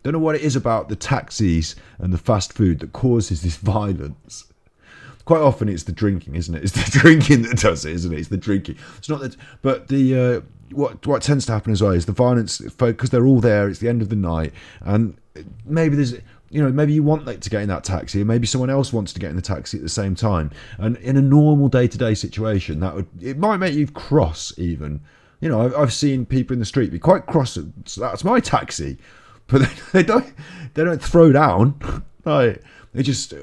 Don't know what it is about the taxis and the fast food that causes this violence. Quite often it's the drinking, isn't it? It's the drinking that does it, isn't it? It's the drinking. It's not that, but the what tends to happen as well is the violence, because they're all there. It's the end of the night, and maybe there's, maybe you want to get in that taxi, and maybe someone else wants to get in the taxi at the same time. And in a normal day-to-day situation, it might make you cross even. I've seen people in the street be quite cross. That's my taxi, but they don't throw down. Like, they just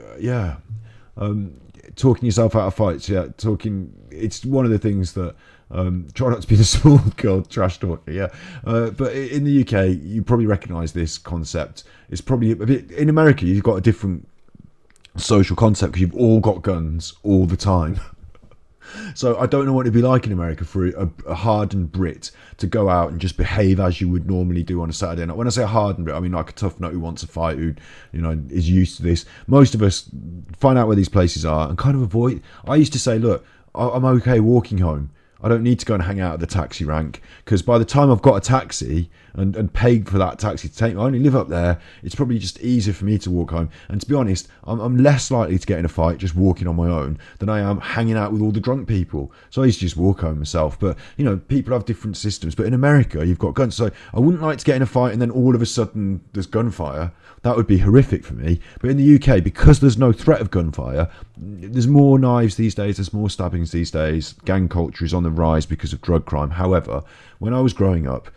talking yourself out of fights. It's one of the things that try not to be the small girl trash talker. But in the UK, you probably recognise this concept. It's probably a bit, in America, you've got a different social concept because you've all got guns all the time. So I don't know what it'd be like in America for a hardened Brit to go out and just behave as you would normally do on a Saturday night. When I say a hardened Brit, I mean like a tough nut who wants to fight, who is used to this. Most of us find out where these places are and kind of avoid. I used to say, look, I'm okay walking home. I don't need to go and hang out at the taxi rank, because by the time I've got a taxi and paid for that taxi to take me, I only live up there. It's probably just easier for me to walk home. And to be honest, I'm less likely to get in a fight just walking on my own than I am hanging out with all the drunk people. So I used to just walk home myself. But, people have different systems. But in America, you've got guns. So I wouldn't like to get in a fight and then all of a sudden there's gunfire. That would be horrific for me. But in the UK, because there's no threat of gunfire, there's more knives these days, there's more stabbings these days. Gang culture is on the rise because of drug crime. However, when I was growing up,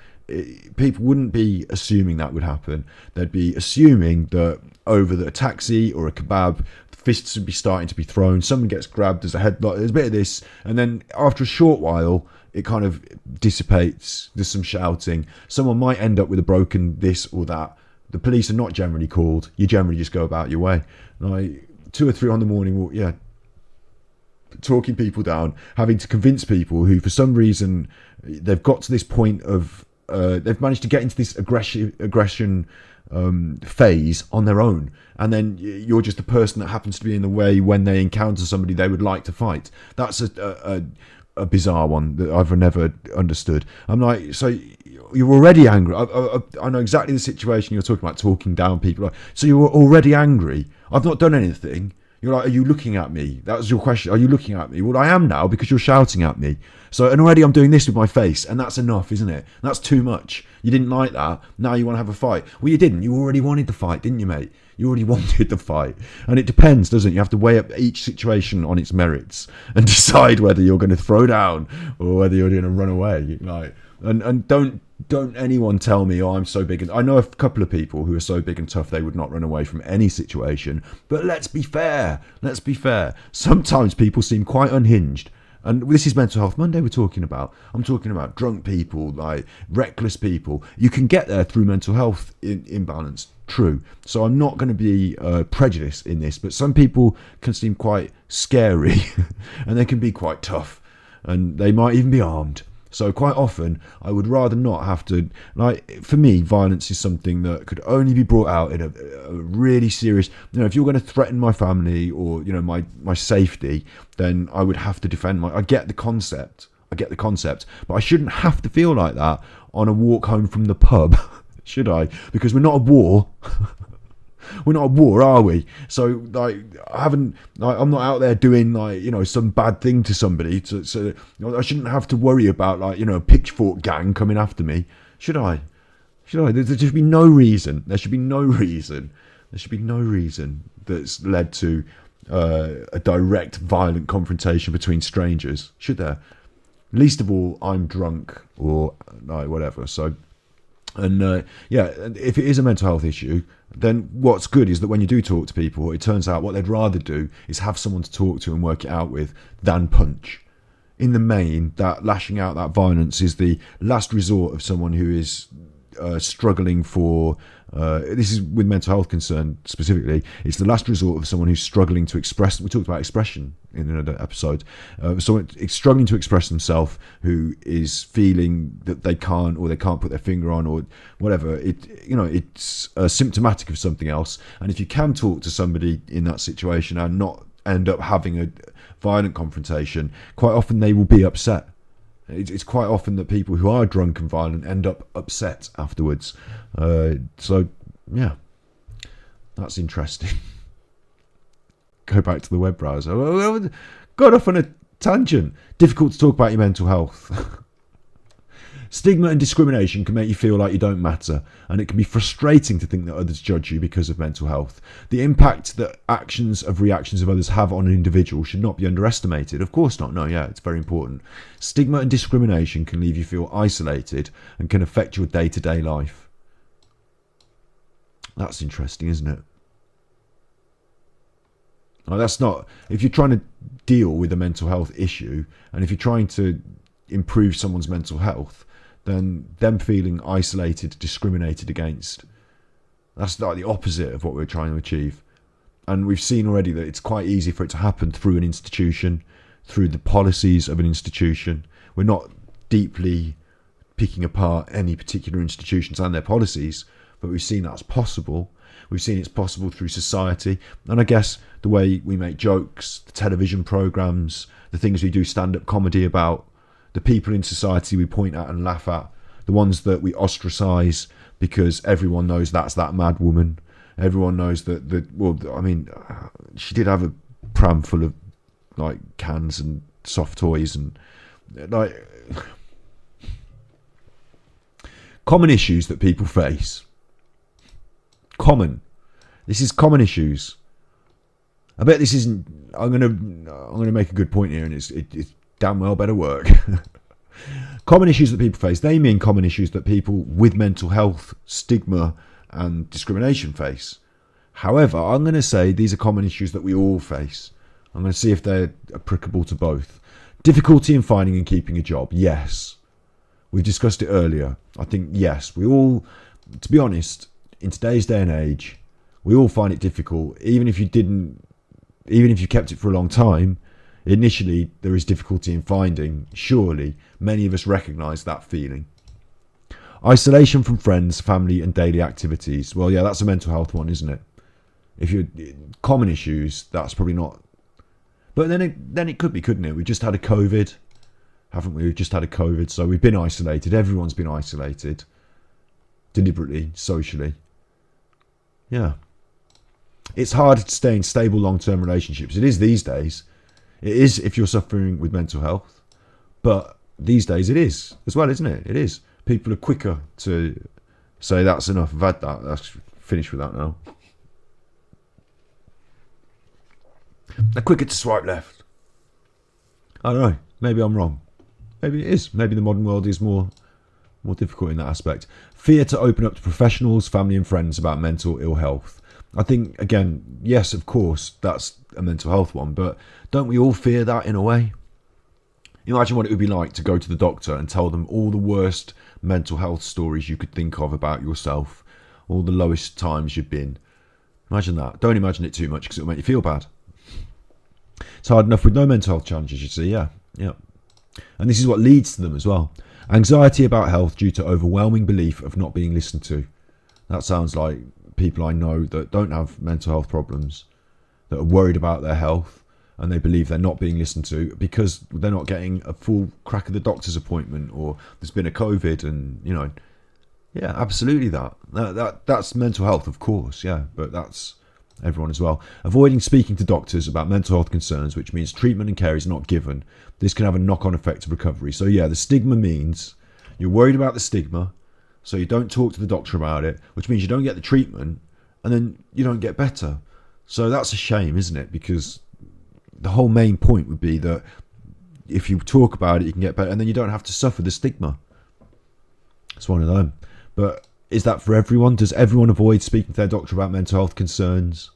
people wouldn't be assuming that would happen. They'd be assuming that over a taxi or a kebab, fists would be starting to be thrown. Someone gets grabbed, there's a bit of this. And then after a short while, it kind of dissipates. There's some shouting. Someone might end up with a broken this or that. The police are not generally called. You generally just go about your way. Like 2 or 3 on the morning, talking people down, having to convince people who, for some reason, they've got to this point of they've managed to get into this aggression phase on their own, and then you're just the person that happens to be in the way when they encounter somebody they would like to fight. That's a bizarre one that I've never understood. I'm like, so you're already angry. I know exactly the situation you're talking about, talking down people. So you're already angry. I've not done anything. You're like, are you looking at me? That was your question. Are you looking at me? Well, I am now, because you're shouting at me. So, and already I'm doing this with my face, and that's enough, isn't it? That's too much. You didn't like that. Now you want to have a fight. Well, you didn't. You already wanted the fight, didn't you, mate? You already wanted the fight. And it depends, doesn't it? You have to weigh up each situation on its merits and decide whether you're going to throw down or whether you're going to run away. Like, and don't anyone tell me, oh, I'm so big. I know a couple of people who are so big and tough they would not run away from any situation. But let's be fair. Sometimes people seem quite unhinged. And this is Mental Health Monday we're talking about. I'm talking about drunk people, like reckless people. You can get there through mental health imbalance. True. So I'm not going to be prejudiced in this, but some people can seem quite scary and they can be quite tough, and they might even be armed. So quite often, I would rather not have to, for me, violence is something that could only be brought out in a really serious, if you're going to threaten my family or, my safety, then I would have to defend I get the concept, but I shouldn't have to feel like that on a walk home from the pub, should I? Because we're not at war. We're not at war, are we? So, I'm not out there doing, some bad thing to somebody. So I shouldn't have to worry about, a pitchfork gang coming after me, should I? There should be no reason. There should be no reason that's led to a direct, violent confrontation between strangers, should there? Least of all, I'm drunk or whatever. So. And if it is a mental health issue, then what's good is that when you do talk to people, it turns out what they'd rather do is have someone to talk to and work it out with than punch. In the main, that lashing out, that violence is the last resort of someone who is struggling for, this is with mental health concern specifically, it's the last resort of someone who's struggling to express. We talked about expression in another episode. Someone struggling to express themselves, who is feeling that they can't, or they can't put their finger on, or whatever. It's symptomatic of something else. And if you can talk to somebody in that situation and not end up having a violent confrontation, quite often they will be upset. It's quite often that people who are drunk and violent end up upset afterwards. So, yeah, that's interesting. Go back to the web browser. Got off on a tangent. Difficult to talk about your mental health. Stigma and discrimination can make you feel like you don't matter, and it can be frustrating to think that others judge you because of mental health. The impact that reactions of others have on an individual should not be underestimated. Of course not. No, yeah, it's very important. Stigma and discrimination can leave you feel isolated and can affect your day-to-day life. That's interesting, isn't it? Now, that's not, if you're trying to deal with a mental health issue, and if you're trying to improve someone's mental health, then them feeling isolated, discriminated against, that's like the opposite of what we're trying to achieve. And we've seen already that it's quite easy for it to happen through an institution, through the policies of an institution. We're not deeply picking apart any particular institutions and their policies, but we've seen that's possible. We've seen it's possible through society. And I guess the way we make jokes, the television programs, the things we do stand-up comedy about, the people in society we point at and laugh at, the ones that we ostracize because everyone knows that's that mad woman. Everyone knows she did have a pram full of like cans and soft toys and like common issues that people face. This is common issues. I bet this isn't. I'm gonna make a good point here, and it's damn well better work. Common issues that people face. They mean common issues that people with mental health, stigma, and discrimination face. However, I'm going to say these are common issues that we all face. I'm going to see if they're applicable to both. Difficulty in finding and keeping a job. Yes. We've discussed it earlier. I think, yes, we all, to be honest, in today's day and age, we all find it difficult. Even if you kept it for a long time, initially there is difficulty in finding. Surely many of us recognise that feeling. Isolation from friends, family and daily activities. Well, yeah, that's a mental health one, isn't it? If you're common issues, that's probably not. But then it could be, couldn't it? We just had a COVID, haven't we? We've just had a COVID, so we've been isolated. Everyone's been isolated, deliberately, socially. Yeah. It's hard to stay in stable long-term relationships. It is these days. It is if you're suffering with mental health. But these days it is as well, isn't it? It is. People are quicker to say, that's enough, I've had that, let's finish with that now. They're quicker to swipe left. I don't know. Maybe I'm wrong. Maybe it is. Maybe the modern world is more difficult in that aspect. Fear to open up to professionals, family and friends about mental ill health. I think, again, yes, of course, that's a mental health one, but don't we all fear that in a way? Imagine what it would be like to go to the doctor and tell them all the worst mental health stories you could think of about yourself, all the lowest times you've been. Imagine that. Don't imagine it too much because it'll make you feel bad. It's hard enough with no mental health challenges, you see, yeah. And this is what leads to them as well. Anxiety about health due to overwhelming belief of not being listened to. That sounds like people I know that don't have mental health problems, that are worried about their health, and they believe they're not being listened to because they're not getting a full crack of the doctor's appointment, or there's been a COVID, and yeah, absolutely that's mental health, of course, yeah, but that's everyone as well. Avoiding speaking to doctors about mental health concerns, which means treatment and care is not given. This can have a knock-on effect of recovery. So yeah, the stigma means you're worried about the stigma, so you don't talk to the doctor about it, which means you don't get the treatment, and then you don't get better. So that's a shame, isn't it? Because the whole main point would be that if you talk about it, you can get better, and then you don't have to suffer the stigma. It's one of them. But is that for everyone? Does everyone avoid speaking to their doctor about mental health concerns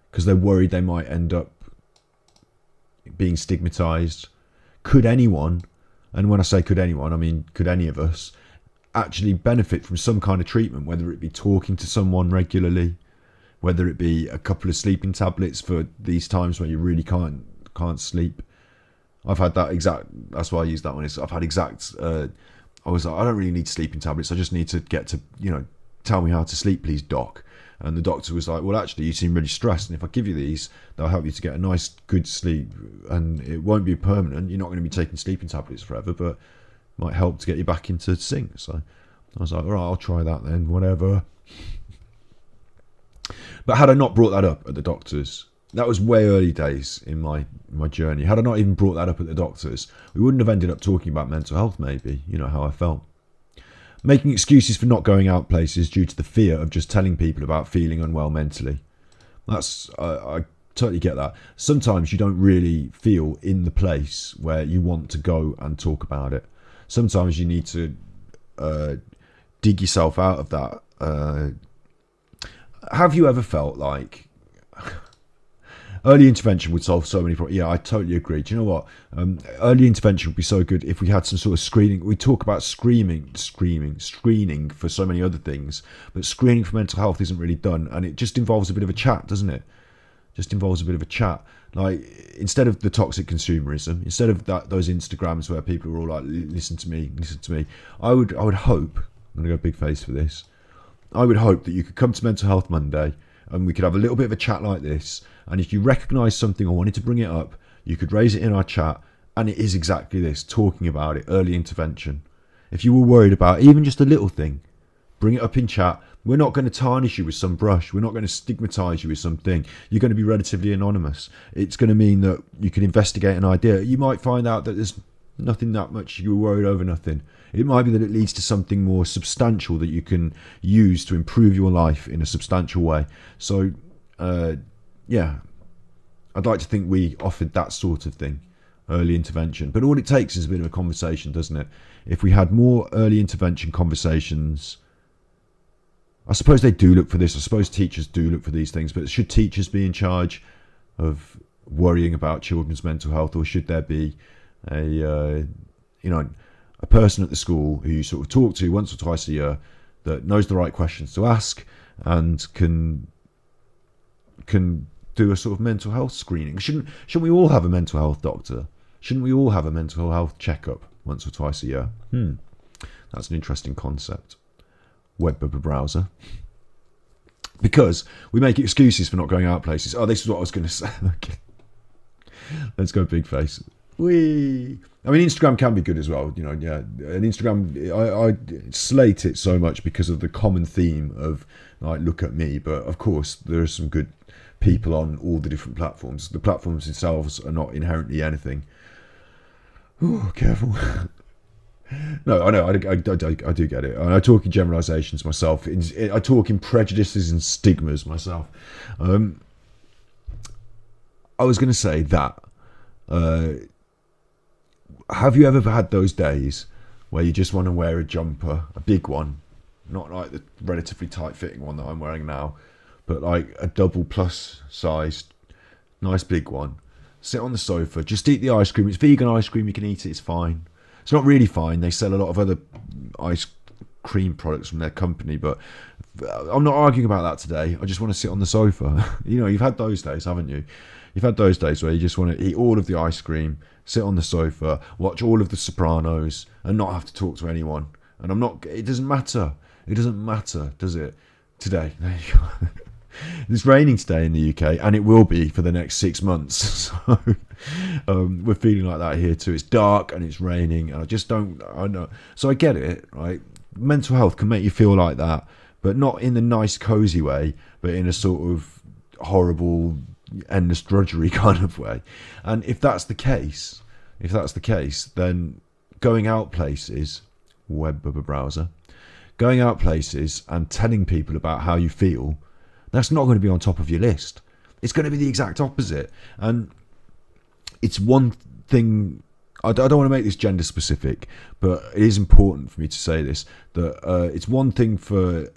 because they're worried they might end up being stigmatised? Could anyone, and when I say could anyone, I mean could any of us, actually benefit from some kind of treatment, whether it be talking to someone regularly, whether it be a couple of sleeping tablets for these times when you really can't sleep. I've had that exact, that's why I use that one. I've had exact, I was like, I don't really need sleeping tablets. I just need to get to, tell me how to sleep, please, doc. And the doctor was like, well, actually, you seem really stressed. And if I give you these, they'll help you to get a nice, good sleep. And it won't be permanent. You're not going to be taking sleeping tablets forever, but it might help to get you back into sync. So I was like, all right, I'll try that then, whatever. But had I not brought that up at the doctor's, that was way early days in my journey. Had I not even brought that up at the doctor's, we wouldn't have ended up talking about mental health, maybe, how I felt. Making excuses for not going out places due to the fear of just telling people about feeling unwell mentally. I totally get that. Sometimes you don't really feel in the place where you want to go and talk about it. Sometimes you need to dig yourself out of that. Have you ever felt like early intervention would solve so many problems? Yeah, I totally agree. Do you know what? Early intervention would be so good if we had some sort of screening. We talk about screening for so many other things, but screening for mental health isn't really done, and it just involves a bit of a chat, doesn't it? Just involves a bit of a chat. Like, instead of the toxic consumerism, instead of those Instagrams where people are all like, listen to me, I would hope, I'm going to go big face for this, I would hope that you could come to Mental Health Monday and we could have a little bit of a chat like this. And if you recognise something or wanted to bring it up, you could raise it in our chat. And it is exactly this, talking about it, early intervention. If you were worried about even just a little thing, bring it up in chat. We're not going to tarnish you with some brush. We're not going to stigmatise you with something. You're going to be relatively anonymous. It's going to mean that you can investigate an idea. You might find out that there's nothing that much, you were worried over nothing. It might be that it leads to something more substantial that you can use to improve your life in a substantial way. So, yeah, I'd like to think we offered that sort of thing, early intervention. But all it takes is a bit of a conversation, doesn't it? If we had more early intervention conversations, I suppose they do look for this. I suppose teachers do look for these things. But should teachers be in charge of worrying about children's mental health, or should there be a person at the school who you sort of talk to once or twice a year that knows the right questions to ask and can do a sort of mental health screening? Shouldn't we all have a mental health doctor? Shouldn't we all have a mental health checkup once or twice a year? That's an interesting concept. Web browser. Because we make excuses for not going out places. Oh, this is what I was going to say. Okay. Let's go big face. I mean, Instagram can be good as well, yeah. And Instagram, I slate it so much because of the common theme of, like, look at me. But of course, there are some good people on all the different platforms. The platforms themselves are not inherently anything. Oh, careful. No, I know, I do get it. I talk in generalisations myself. I talk in prejudices and stigmas myself. I was going to say that. Have you ever had those days where you just want to wear a jumper, a big one, not like the relatively tight-fitting one that I'm wearing now, but like a double plus sized, nice big one, sit on the sofa, just eat the ice cream. It's vegan ice cream, you can eat it, it's fine. It's not really fine. They sell a lot of other ice cream products from their company, but I'm not arguing about that today. I just want to sit on the sofa. You've had those days, haven't you? You've had those days where you just want to eat all of the ice cream, sit on the sofa, watch all of The Sopranos, and not have to talk to anyone. And it doesn't matter. It doesn't matter, does it? Today. There you go. It's raining today in the UK, and it will be for the next 6 months. So we're feeling like that here too. It's dark and it's raining, and I know. So I get it, right? Mental health can make you feel like that, but not in the nice, cozy way, but in a sort of horrible, endless drudgery kind of way. And if that's the case, then going out places, web browser, going out places and telling people about how you feel, that's not going to be on top of your list. It's going to be the exact opposite. And it's one thing, I don't want to make this gender specific, but it is important for me to say this, that it's one thing for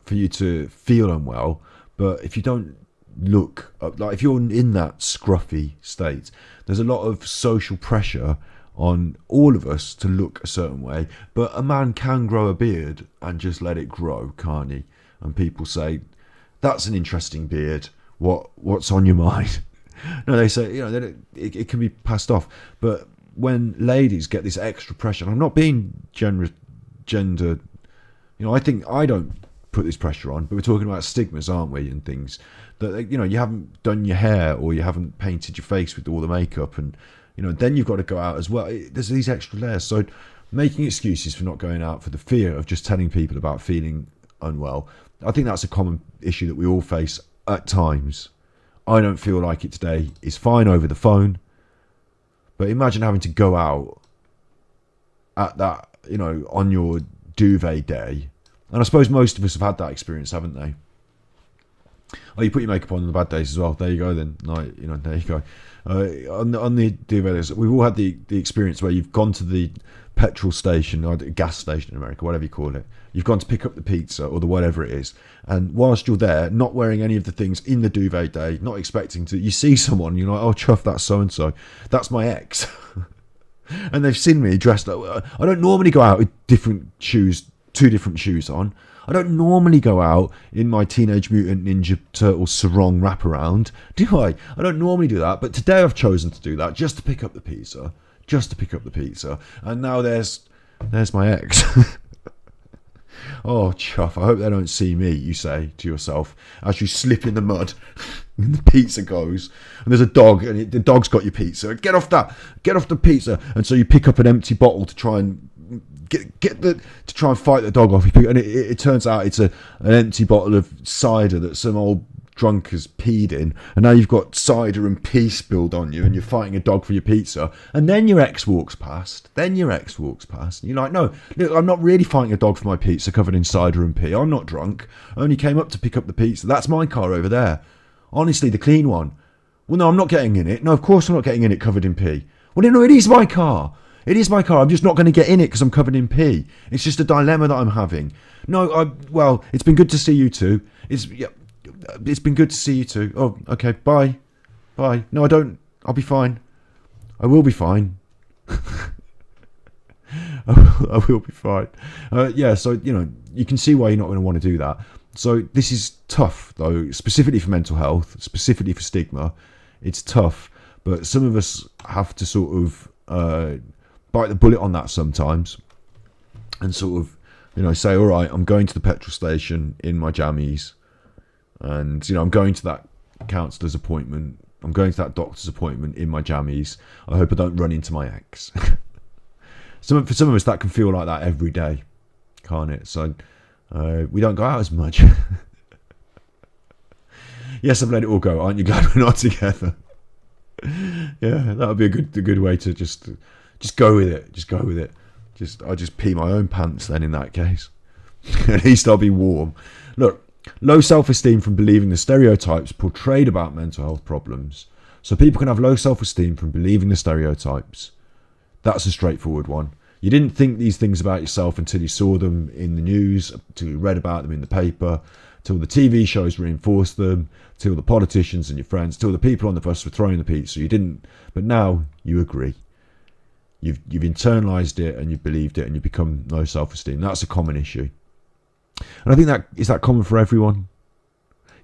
you to feel unwell, but if you don't look up, like if you're in that scruffy state, there's a lot of social pressure on all of us to look a certain way, but a man can grow a beard and just let it grow, can't he? And people say, that's an interesting beard. What's on your mind? No, they say, it can be passed off. But when ladies get this extra pressure, and I'm not being gender, I think I don't put this pressure on, but we're talking about stigmas, aren't we, and things that, you haven't done your hair or you haven't painted your face with all the makeup, and then you've got to go out as well. There's these extra layers. So making excuses for not going out for the fear of just telling people about feeling unwell, I think that's a common issue that we all face at times. I don't feel like it today is fine over the phone, but imagine having to go out at that, on your duvet day. And I suppose most of us have had that experience, haven't they? Oh, you put your makeup on the bad days as well. There you go then. There you go. On the duvet days, we've all had the experience where you've gone to the petrol station or the gas station in America, whatever you call it. You've gone to pick up the pizza or the whatever it is, and whilst you're there, not wearing any of the things in the duvet day, not expecting to, you see someone, you're like, oh chuff, that's so and so, that's my ex, and they've seen me dressed up. I don't normally go out with different shoes, 2 different shoes on. I don't normally go out in my Teenage Mutant Ninja Turtle sarong wraparound, do I? I don't normally do that, but today I've chosen to do that just to pick up the pizza, and now there's my ex. Oh, chuff, I hope they don't see me, you say to yourself, as you slip in the mud and the pizza goes, and there's a dog, and the dog's got your pizza. Get off the pizza. And so you pick up an empty bottle to try and to try and fight the dog off. And it turns out it's an empty bottle of cider that some old drunk has peed in, and now you've got cider and pee spilled on you, and you're fighting a dog for your pizza, and then your ex walks past, and you're like, no, look, I'm not really fighting a dog for my pizza covered in cider and pee. I'm not drunk. I only came up to pick up the pizza. That's my car over there, honestly, the clean one. Well, no, I'm not getting in it. No, of course I'm not getting in it covered in pee. Well, no, it is my car. I'm just not going to get in it because I'm covered in pee. It's just a dilemma that I'm having. No, well, it's been good to see you too. It's been good to see you too. Oh, okay, bye. No, I don't. I'll be fine. I will be fine. I will be fine. So, you can see why you're not going to want to do that. So this is tough, though, specifically for mental health, specifically for stigma. It's tough, but some of us have to sort of bite the bullet on that sometimes and sort of, say, all right, I'm going to the petrol station in my jammies. And, I'm going to that counsellor's appointment. I'm going to that doctor's appointment in my jammies. I hope I don't run into my ex. For some of us, that can feel like that every day, can't it? So we don't go out as much. Yes, I've let it all go. Aren't you glad we're not together? Yeah, that would be a good way to just go with it. I'll just pee my own pants then in that case. At least I'll be warm. Look. Low self-esteem from believing the stereotypes portrayed about mental health problems. So people can have low self-esteem from believing the stereotypes. That's a straightforward one. You didn't think these things about yourself until you saw them in the news, until you read about them in the paper, till the TV shows reinforced them, till the politicians and your friends, till the people on the bus were throwing the pizza. You didn't, but now you agree. You've internalised it and you've believed it and you've become low self-esteem. That's a common issue. And I think is that common for everyone?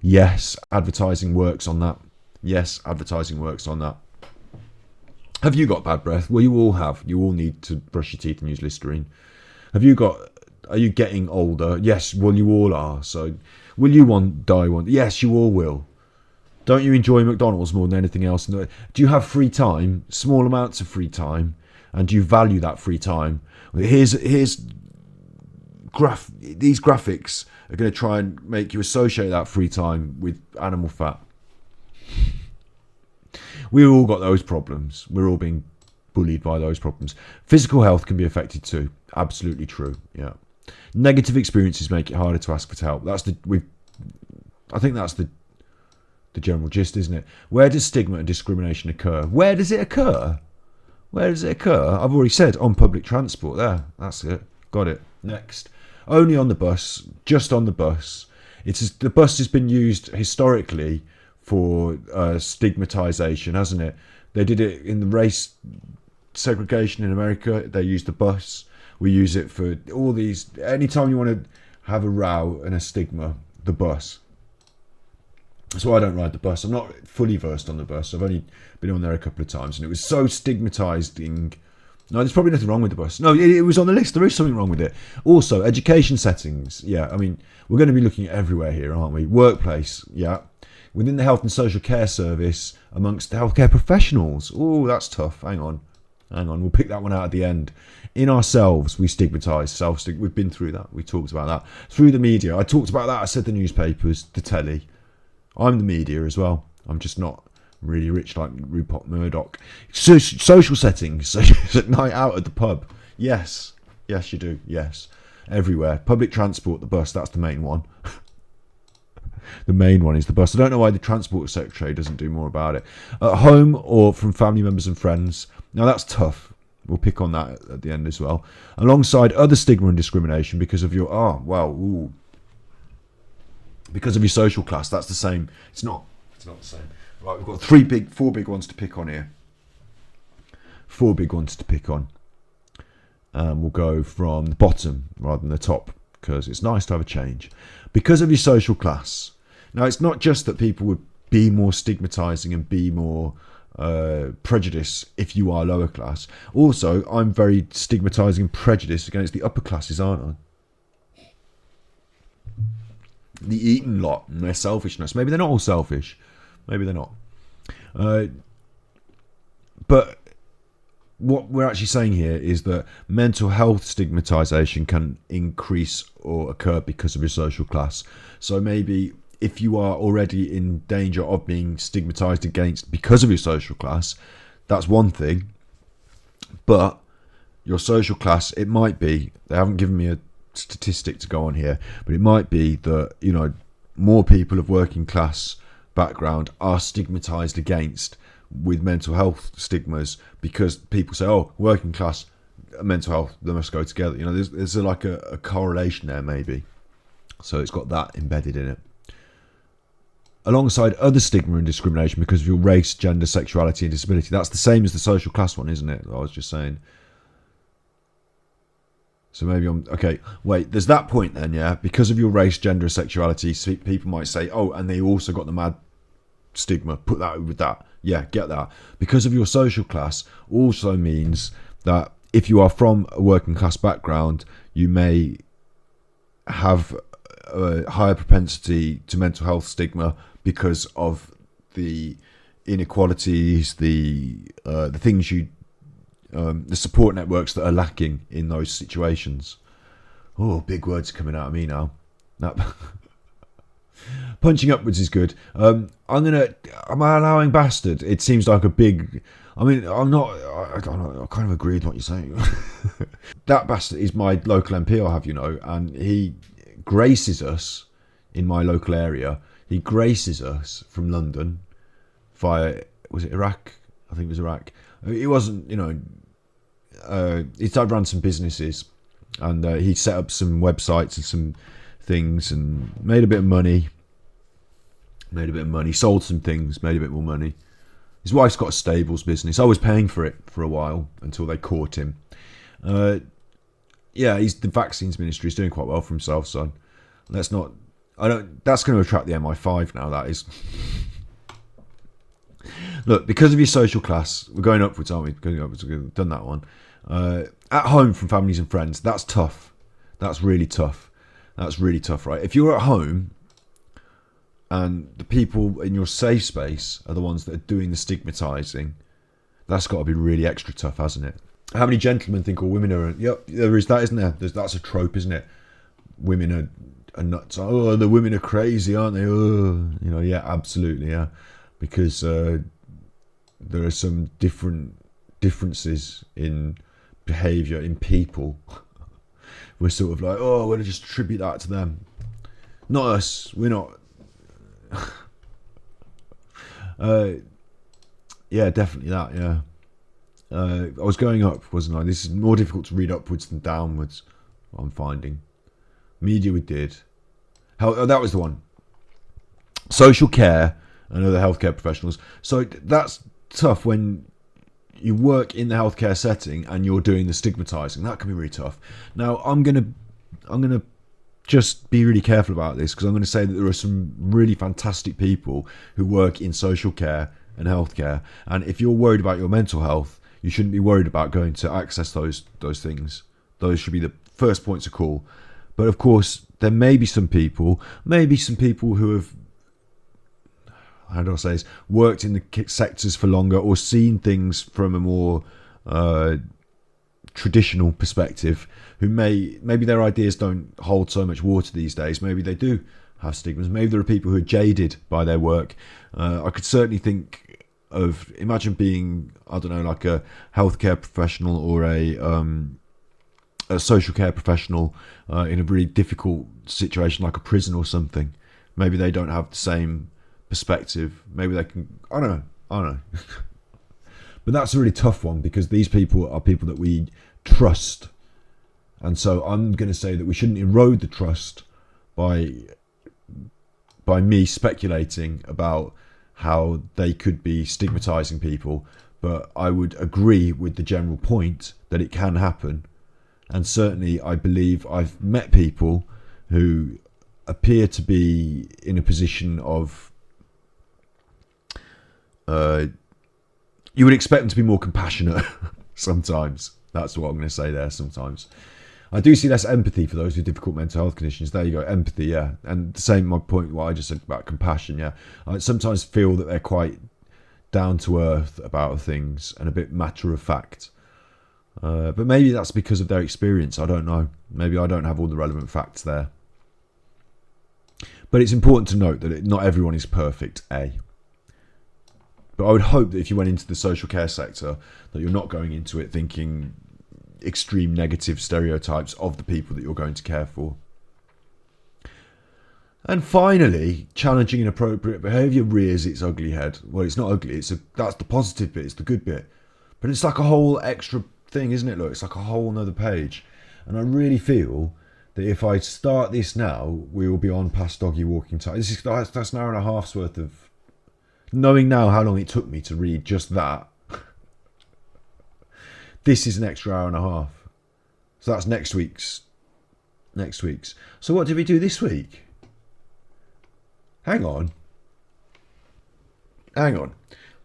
Yes, advertising works on that. Have you got bad breath? Well, you all have. You all need to brush your teeth and use Listerine. Are you getting older? Yes, well, you all are. So, will you die one? Yes, you all will. Don't you enjoy McDonald's more than anything else? Do you have free time? Small amounts of free time? And do you value that free time? Here's these graphics are going to try and make you associate that free time with animal fat. We've all got those problems. We're all being bullied by those problems. Physical health can be affected too. Absolutely true. Yeah. Negative experiences make it harder to ask for help. I think that's the general gist, isn't it? Where does stigma and discrimination occur? Where does it occur? I've already said on public transport. There, that's it. Got it. Next. Only on the bus, just on the bus. The bus has been used historically for stigmatisation, hasn't it? They did it in the race segregation in America, they use the bus. We use it for all these. Anytime you want to have a row and a stigma, the bus. That's why I don't ride the bus. I'm not fully versed on the bus. I've only been on there a couple of times, and it was so stigmatising. No, there's probably nothing wrong with the bus. No, it was on the list. There is something wrong with it. Also, education settings. Yeah, I mean, we're going to be looking at everywhere here, aren't we? Workplace, yeah. Within the health and social care service, amongst the healthcare professionals. Oh, that's tough. Hang on. We'll pick that one out at the end. In ourselves, we stigmatise, self-stigma. We've been through that. We talked about that. Through the media. I talked about that. I said the newspapers, the telly. I'm the media as well. I'm just not really rich like Rupert Murdoch. Social settings. At night out at the pub. Yes. Yes, you do. Yes. Everywhere. Public transport, the bus, that's the main one. The main one is the bus. I don't know why the Transport Secretary doesn't do more about it. At home or from family members and friends. Now that's tough. We'll pick on that at the end as well. Alongside other stigma and discrimination because of your... because of your social class. That's the same. It's not the same. Right, we've got four big ones to pick on here. 4 big ones to pick on. We'll go from the bottom rather than the top because it's nice to have a change. Because of your social class. Now, it's not just that people would be more stigmatising and be more prejudiced if you are lower class. Also, I'm very stigmatising and prejudiced against the upper classes, aren't I? The Eton lot and their selfishness. Maybe they're not all selfish. Maybe they're not. But what we're actually saying here is that mental health stigmatisation can increase or occur because of your social class. So maybe if you are already in danger of being stigmatised against because of your social class, that's one thing. But your social class, it might be, they haven't given me a statistic to go on here, but it might be that, you know, more people of working class background are stigmatized against with mental health stigmas because people say, oh, working class, mental health, they must go together. You know, there's like a correlation there maybe. So it's got that embedded in it. Alongside other stigma and discrimination because of your race, gender, sexuality and disability. That's the same as the social class one, isn't it? I was just saying. So maybe okay, wait, there's that point then, yeah? Because of your race, gender, sexuality, people might say, oh, and they also got the mad stigma, put that with that. Yeah, get that. Because of your social class also means that if you are from a working class background, you may have a higher propensity to mental health stigma because of the inequalities, the things you... the support networks that are lacking in those situations. Oh, big words coming out of me now. Punching upwards is good. I'm allowing bastard. It seems like a big... I mean, I'm not... I don't know. I kind of agree with what you're saying. That bastard is my local MP, I'll have you know, and he graces us in my local area. He graces us from London via... Was it Iraq? I think it was Iraq. It wasn't, you know... he ran some businesses and he set up some websites and some things and made a bit of money. Sold some things, made a bit more money. His wife's got a stables business. I was paying for it for a while until they caught him. He's the vaccines ministry. He's doing quite well for himself, son. That's going to attract the MI5 now, that is. Look, because of your social class, we're going upwards, aren't we? Going upwards, we've done that one. At home from families and friends, that's tough. That's really tough. Right? If you're at home and the people in your safe space are the ones that are doing the stigmatising, that's got to be really extra tough, hasn't it? How many gentlemen think all women are... Yep, there is that, isn't there? That's a trope, isn't it? Women are nuts. Oh, the women are crazy, aren't they? Oh, you know, yeah, absolutely, yeah. Because... there are some differences in behaviour in people. We're sort of like, oh, we're going to just attribute that to them. Not us. We're not. Yeah, definitely that, yeah. I was going up, wasn't I? This is more difficult to read upwards than downwards, what I'm finding. Media we did. That was the one. Social care and other healthcare professionals. So that's tough when you work in the healthcare setting and you're doing the stigmatizing. That can be really tough. Now, I'm gonna just be really careful about this, because I'm going to say that there are some really fantastic people who work in social care and healthcare, and if you're worried about your mental health, you shouldn't be worried about going to access those things. Those should be the first points of call. But of course, there may be some people who have, how do I say this, worked in the sectors for longer, or seen things from a more traditional perspective, who maybe their ideas don't hold so much water these days. Maybe they do have stigmas. Maybe there are people who are jaded by their work. I could certainly think of, imagine being, I don't know, like a healthcare professional or a social care professional in a really difficult situation like a prison or something. Maybe they don't have the same perspective. Maybe they can, I don't know. But that's a really tough one, because these people are people that we trust. And so I'm going to say that we shouldn't erode the trust by me speculating about how they could be stigmatizing people. But I would agree with the general point that it can happen. And certainly I believe I've met people who appear to be in a position of, you would expect them to be more compassionate sometimes. That's what I'm going to say there, sometimes. I do see less empathy for those with difficult mental health conditions. There you go, empathy, yeah. And the same, my point, what I just said about compassion, yeah. I sometimes feel that they're quite down to earth about things and a bit matter of fact. But maybe that's because of their experience. I don't know. Maybe I don't have all the relevant facts there. But it's important to note that not everyone is perfect, A. But I would hope that if you went into the social care sector, that you're not going into it thinking extreme negative stereotypes of the people that you're going to care for. And finally, challenging inappropriate behaviour rears its ugly head. Well, it's not ugly. That's the positive bit. It's the good bit. But it's like a whole extra thing, isn't it? Look, it's like a whole nother page. And I really feel that if I start this now, we will be on past doggy walking time. That's an hour and a half's worth of, knowing now how long it took me to read just that. This is an extra hour and a half. So that's next week's. So what did we do this week? Hang on.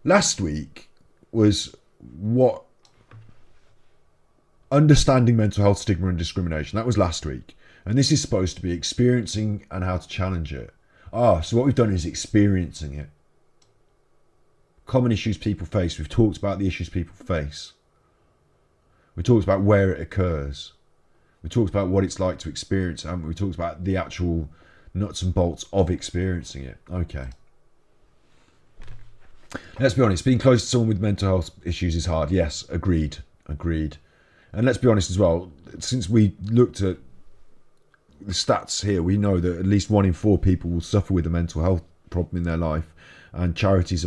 Last week was understanding mental health, stigma and discrimination. That was last week. And this is supposed to be experiencing and how to challenge it. So what we've done is experiencing it. Common issues people face. We've talked about the issues people face. We talked about where it occurs. We talked about what it's like to experience it. We talked about the actual nuts and bolts of experiencing it. Okay. Let's be honest, being close to someone with mental health issues is hard. Yes, agreed. And let's be honest as well, since we looked at the stats here, we know that at least 1 in 4 people will suffer with a mental health problem in their life. And families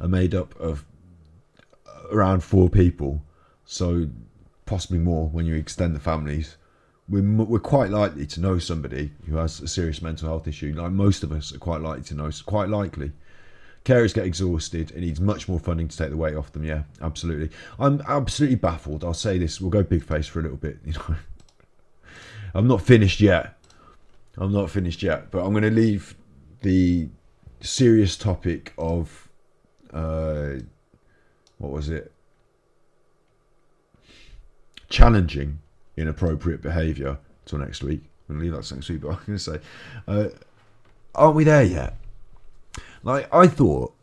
are made up of around 4 people, so possibly more when you extend the families. We're quite likely to know somebody who has a serious mental health issue. Like most of us are quite likely to know. It's quite likely. Carers get exhausted. It needs much more funding to take the weight off them. Yeah, absolutely. I'm absolutely baffled. I'll say this. We'll go big face for a little bit. I'm not finished yet, but I'm going to leave the serious topic of challenging inappropriate behaviour till next week. I'm going to leave that next week, but I'm going to say, aren't we there yet? Like, I thought,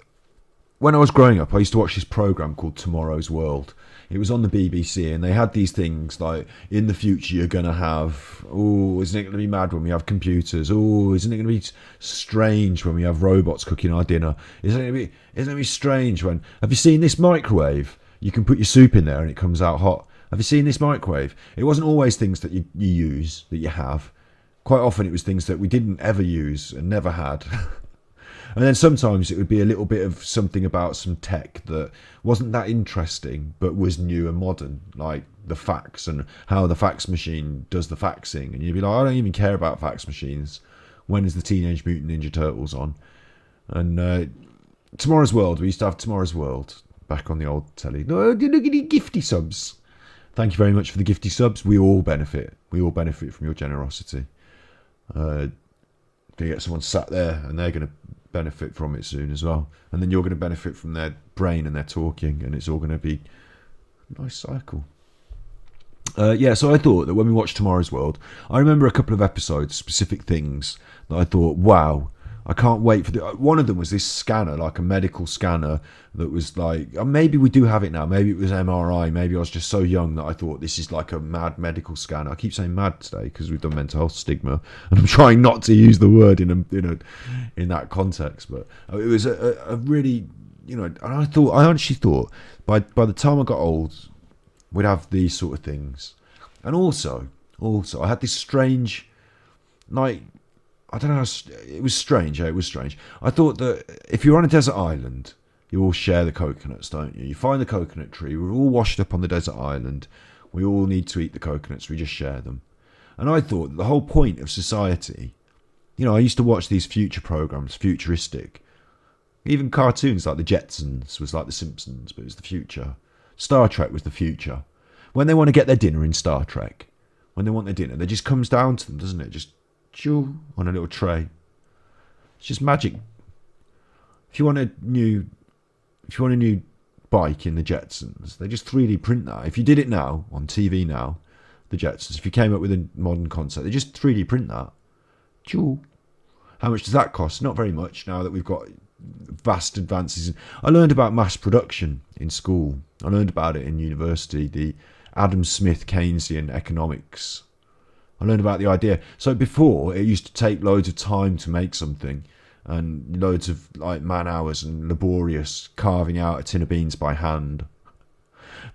when I was growing up, I used to watch this programme called Tomorrow's World. It was on the BBC, and they had these things like, in the future you're going to have, isn't it going to be mad when we have computers? Isn't it going to be strange when we have robots cooking our dinner? Isn't it going to be strange when, have you seen this microwave? You can put your soup in there and it comes out hot. Have you seen this microwave? It wasn't always things that you use, that you have. Quite often it was things that we didn't ever use and never had. And then sometimes it would be a little bit of something about some tech that wasn't that interesting, but was new and modern, like the fax and how the fax machine does the faxing. And you'd be like, I don't even care about fax machines. When is the Teenage Mutant Ninja Turtles on? And Tomorrow's World. We used to have Tomorrow's World back on the old telly. No, look at the gifty subs. Thank you very much for the gifty subs. We all benefit. We all benefit from your generosity. You get someone sat there and they're going to benefit from it soon as well. And then you're going to benefit from their brain and their talking, and it's all going to be a nice cycle. So I thought that when we watched Tomorrow's World, I remember a couple of episodes, specific things that I thought, wow, I can't wait for one of them was this scanner, like a medical scanner that was like, maybe we do have it now. Maybe it was MRI. Maybe I was just so young that I thought this is like a mad medical scanner. I keep saying mad today because we've done mental health stigma, and I'm trying not to use the word in that context. But it was a really, and I actually thought by the time I got old, we'd have these sort of things. And also I had this strange, like, I don't know, it was strange. It was strange. I thought that if you're on a desert island, you all share the coconuts, don't you? You find the coconut tree. We're all washed up on the desert island. We all need to eat the coconuts. We just share them. And I thought that the whole point of society, I used to watch these future programs, futuristic. Even cartoons like the Jetsons was like the Simpsons, but it was the future. Star Trek was the future. When they want to get their dinner in Star Trek, when they want their dinner, it just comes down to them, doesn't it? Just chew on a little tray. It's just magic. If you want a new bike in the Jetsons, they just 3D print that. If you did it now on TV now, the Jetsons, if you came up with a modern concept, they just 3D print that. Chew. How much does that cost? Not very much now that we've got vast advances. I learned about mass production in school. I learned about it in university, the Adam Smith Keynesian economics. I learned about the idea. So before, it used to take loads of time to make something, and loads of like man hours and laborious carving out a tin of beans by hand.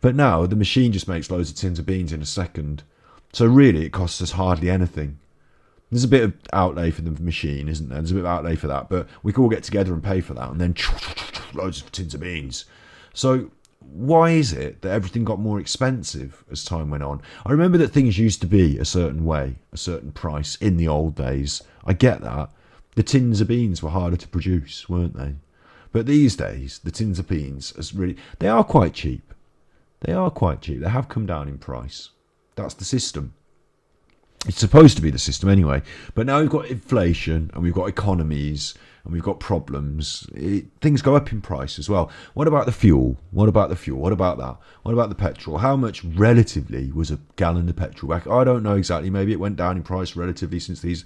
But now the machine just makes loads of tins of beans in a second. So really, it costs us hardly anything. There's a bit of outlay for the machine, isn't there? There's a bit of outlay for that, but we can all get together and pay for that, and then loads of tins of beans. So why is it that everything got more expensive as time went on? I remember that things used to be a certain way, a certain price in the old days. I get that. The tins of beans were harder to produce, weren't they? But these days, the tins of beans, they are quite cheap. They are quite cheap. They have come down in price. That's the system. It's supposed to be the system anyway. But now we've got inflation, and we've got economies, and we've got problems. Things go up in price as well. What about the fuel? What about that? What about the petrol? How much relatively was a gallon of petrol back? I don't know exactly. Maybe it went down in price relatively since these.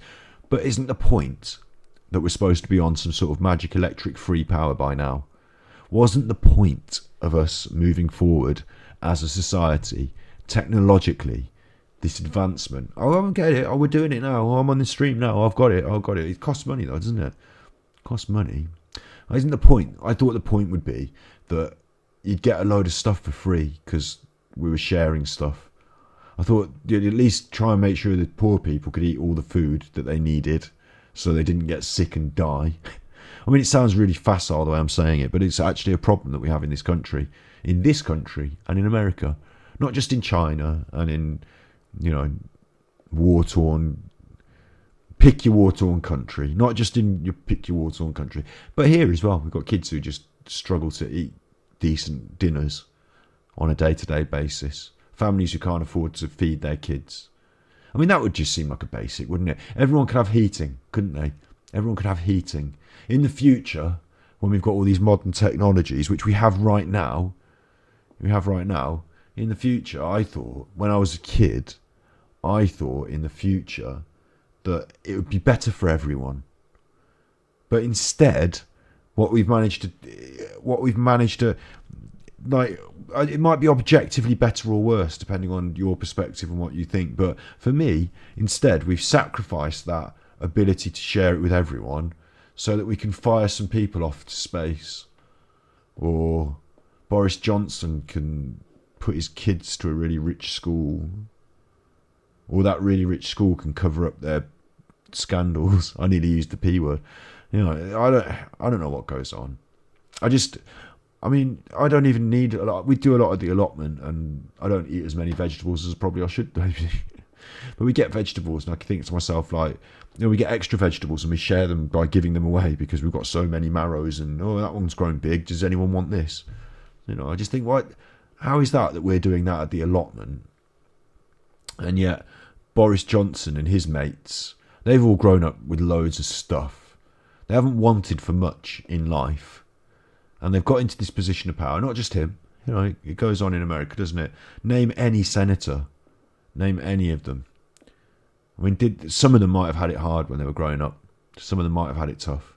But isn't the point that we're supposed to be on some sort of magic electric free power by now? Wasn't the point of us moving forward as a society, technologically, this advancement? Oh, I don't get it. Oh, we're doing it now. Oh, I'm on the stream now. I've got it. It costs money though, doesn't it? Cost money. Isn't the point? I thought the point would be that you'd get a load of stuff for free because we were sharing stuff. I thought you'd at least try and make sure that poor people could eat all the food that they needed so they didn't get sick and die. I mean, it sounds really facile the way I'm saying it, but it's actually a problem that we have in this country and in America, not just in China and in, war-torn, pick your war-torn country, not just in your pick your war-torn country, but here as well. We've got kids who just struggle to eat decent dinners on a day-to-day basis. Families who can't afford to feed their kids. I mean, that would just seem like a basic, wouldn't it? Everyone could have heating, couldn't they? Everyone could have heating. In the future, when we've got all these modern technologies, which we have right now, in the future, I thought, when I was a kid, in the future that it would be better for everyone. But instead, what we've managed to, like, it might be objectively better or worse, depending on your perspective and what you think. But for me, instead, we've sacrificed that ability to share it with everyone so that we can fire some people off to space. Or Boris Johnson can put his kids to a really rich school. Or that really rich school can cover up their scandals. I nearly used the P word. I don't know what goes on. I don't even need a lot. We do a lot of the allotment, and I don't eat as many vegetables as probably I should do. But we get vegetables, and I think to myself, like, we get extra vegetables and we share them by giving them away because we've got so many marrows, and that one's grown big. Does anyone want this? I just think, what? How is that we're doing that at the allotment? And yet, Boris Johnson and his mates, they've all grown up with loads of stuff. They haven't wanted for much in life. And they've got into this position of power. Not just him. It goes on in America, doesn't it? Name any senator. Name any of them. I mean, some of them might have had it hard when they were growing up. Some of them might have had it tough.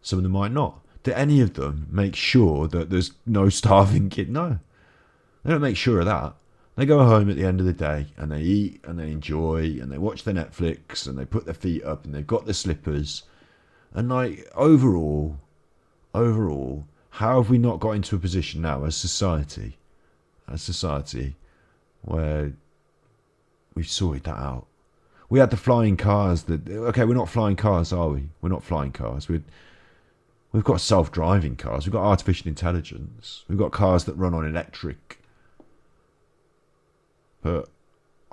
Some of them might not. Did any of them make sure that there's no starving kid? No. They don't make sure of that. They go home at the end of the day and they eat and they enjoy and they watch their Netflix and they put their feet up and they've got their slippers. And like, overall, how have we not got into a position now as society where we've sorted that out? We had the flying cars we're not flying cars, are we? We're not flying cars. We've got self-driving cars. We've got artificial intelligence. We've got cars that run on electric. But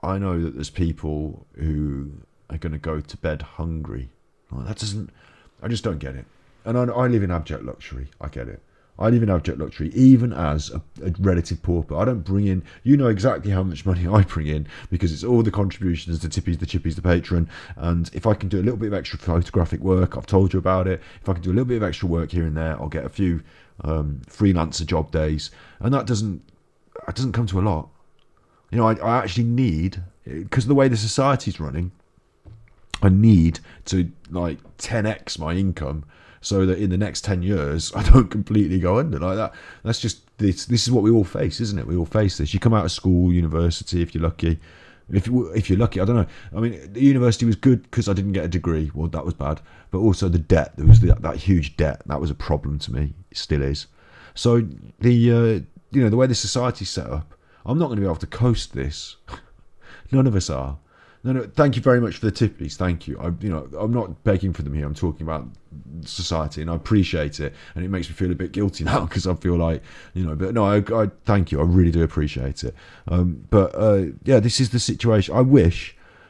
I know that there's people who are going to go to bed hungry. I just don't get it. And I live in abject luxury. I get it. I live in abject luxury, even as a relative pauper. I don't bring in, exactly how much money I bring in, because it's all the contributions, the tippies, the patron. And if I can do a little bit of extra photographic work, I've told you about it. If I can do a little bit of extra work here and there, I'll get a few freelancer job days. And that doesn't come to a lot. I actually need, because of the way the society's running, I need to 10x my income so that in the next 10 years I don't completely go under like that. That's just this is what we all face, isn't it? We all face this. You come out of school, university, if you're lucky. If you're lucky, I don't know. I mean, the university was good because I didn't get a degree. Well, that was bad. But also the debt. There was that huge debt. That was a problem to me. It still is. So the way the society's set up, I'm not going to be able to coast this. None of us are. No, thank you very much for the tippies. Thank you. I'm not begging for them here. I'm talking about society, and I appreciate it. And it makes me feel a bit guilty now because I feel like, but no, I thank you. I really do appreciate it. This is the situation.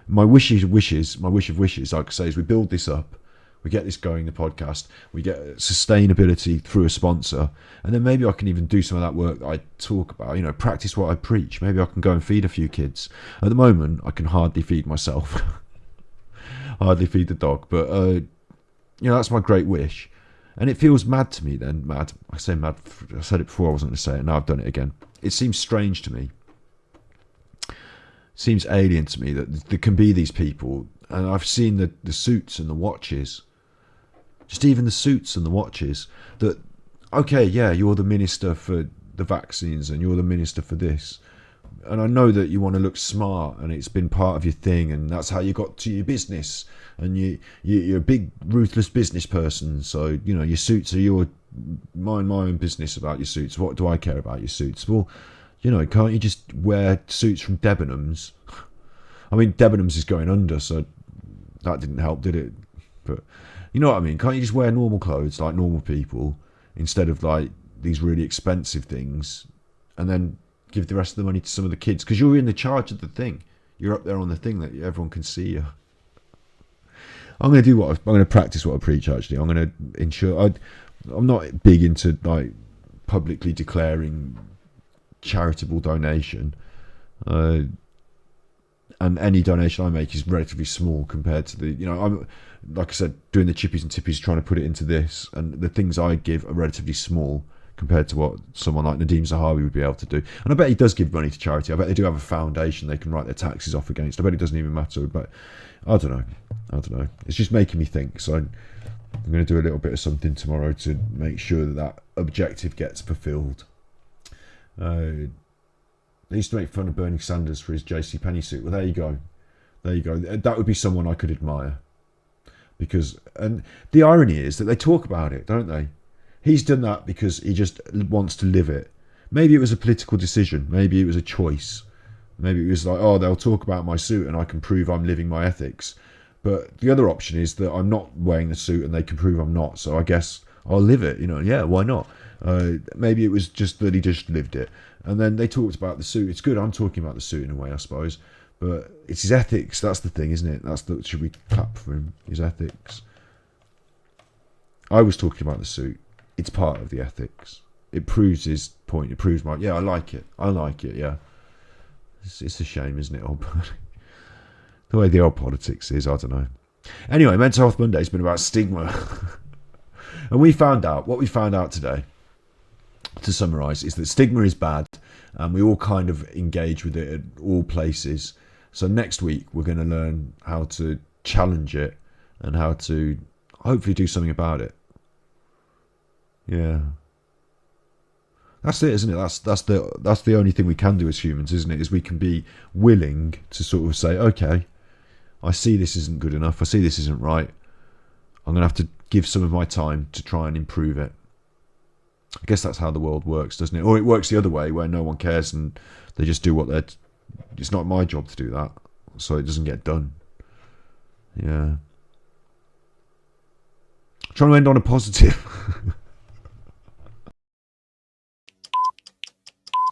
My wish of wishes, like I say, is we build this up. We get this going, the podcast. We get sustainability through a sponsor. And then maybe I can even do some of that work that I talk about, practice what I preach. Maybe I can go and feed a few kids. At the moment, I can hardly feed myself. Hardly feed the dog. But, that's my great wish. And it feels mad to me then. Mad. I say mad. I said it before. I wasn't going to say it. Now I've done it again. It seems strange to me. It seems alien to me that there can be these people. And I've seen the suits and the watches. Just even the suits and the watches that, okay, yeah, you're the minister for the vaccines and you're the minister for this. And I know that you want to look smart and it's been part of your thing and that's how you got to your business. And you're a big, ruthless business person. So, your suits are mind my own business about your suits. What do I care about your suits? Well, can't you just wear suits from Debenhams? I mean, Debenhams is going under, so that didn't help, did it? But you know what I mean? Can't you just wear normal clothes like normal people instead of these really expensive things, and then give the rest of the money to some of the kids? Because you're in the charge of the thing. You're up there on the thing that everyone can see you. I'm going to practice what I preach. Actually, I'm going to ensure. I'm not big into publicly declaring charitable donation. And any donation I make is relatively small compared to I'm, like I said, doing the chippies and tippies, trying to put it into this, and the things I give are relatively small compared to what someone like Nadeem Zahawi would be able to do. And I bet he does give money to charity. I bet they do have a foundation they can write their taxes off against. I bet it doesn't even matter, but I don't know. It's just making me think. So I'm going to do a little bit of something tomorrow to make sure that objective gets fulfilled. They used to make fun of Bernie Sanders for his JCPenney suit. Well, there you go. That would be someone I could admire. And the irony is that they talk about it, don't they? He's done that because he just wants to live it. Maybe it was a political decision. Maybe it was a choice. Maybe it was like, oh, they'll talk about my suit and I can prove I'm living my ethics. But the other option is that I'm not wearing the suit and they can prove I'm not. So I guess I'll live it. Yeah, why not? Maybe it was just that he just lived it. And then they talked about the suit. It's good I'm talking about the suit in a way, I suppose. But it's his ethics. That's the thing, isn't it? Should we clap for him? His ethics. I was talking about the suit. It's part of the ethics. It proves his point. It proves my... Yeah, I like it. Yeah. It's a shame, isn't it? The way the old politics is, I don't know. Anyway, Mental Health Monday has been about stigma. And what we found out today, to summarise, is that stigma is bad, and we all kind of engage with it at all places. So next week, we're going to learn how to challenge it and how to hopefully do something about it. Yeah. That's it, isn't it? That's the only thing we can do as humans, isn't it? Is we can be willing to sort of say, okay, I see this isn't good enough. I see this isn't right. I'm going to have to give some of my time to try and improve it. I guess that's how the world works, doesn't it? Or it works the other way, where no one cares and they just do what they're... It's not my job to do that, so it doesn't get done. Yeah. Trying to end on a positive.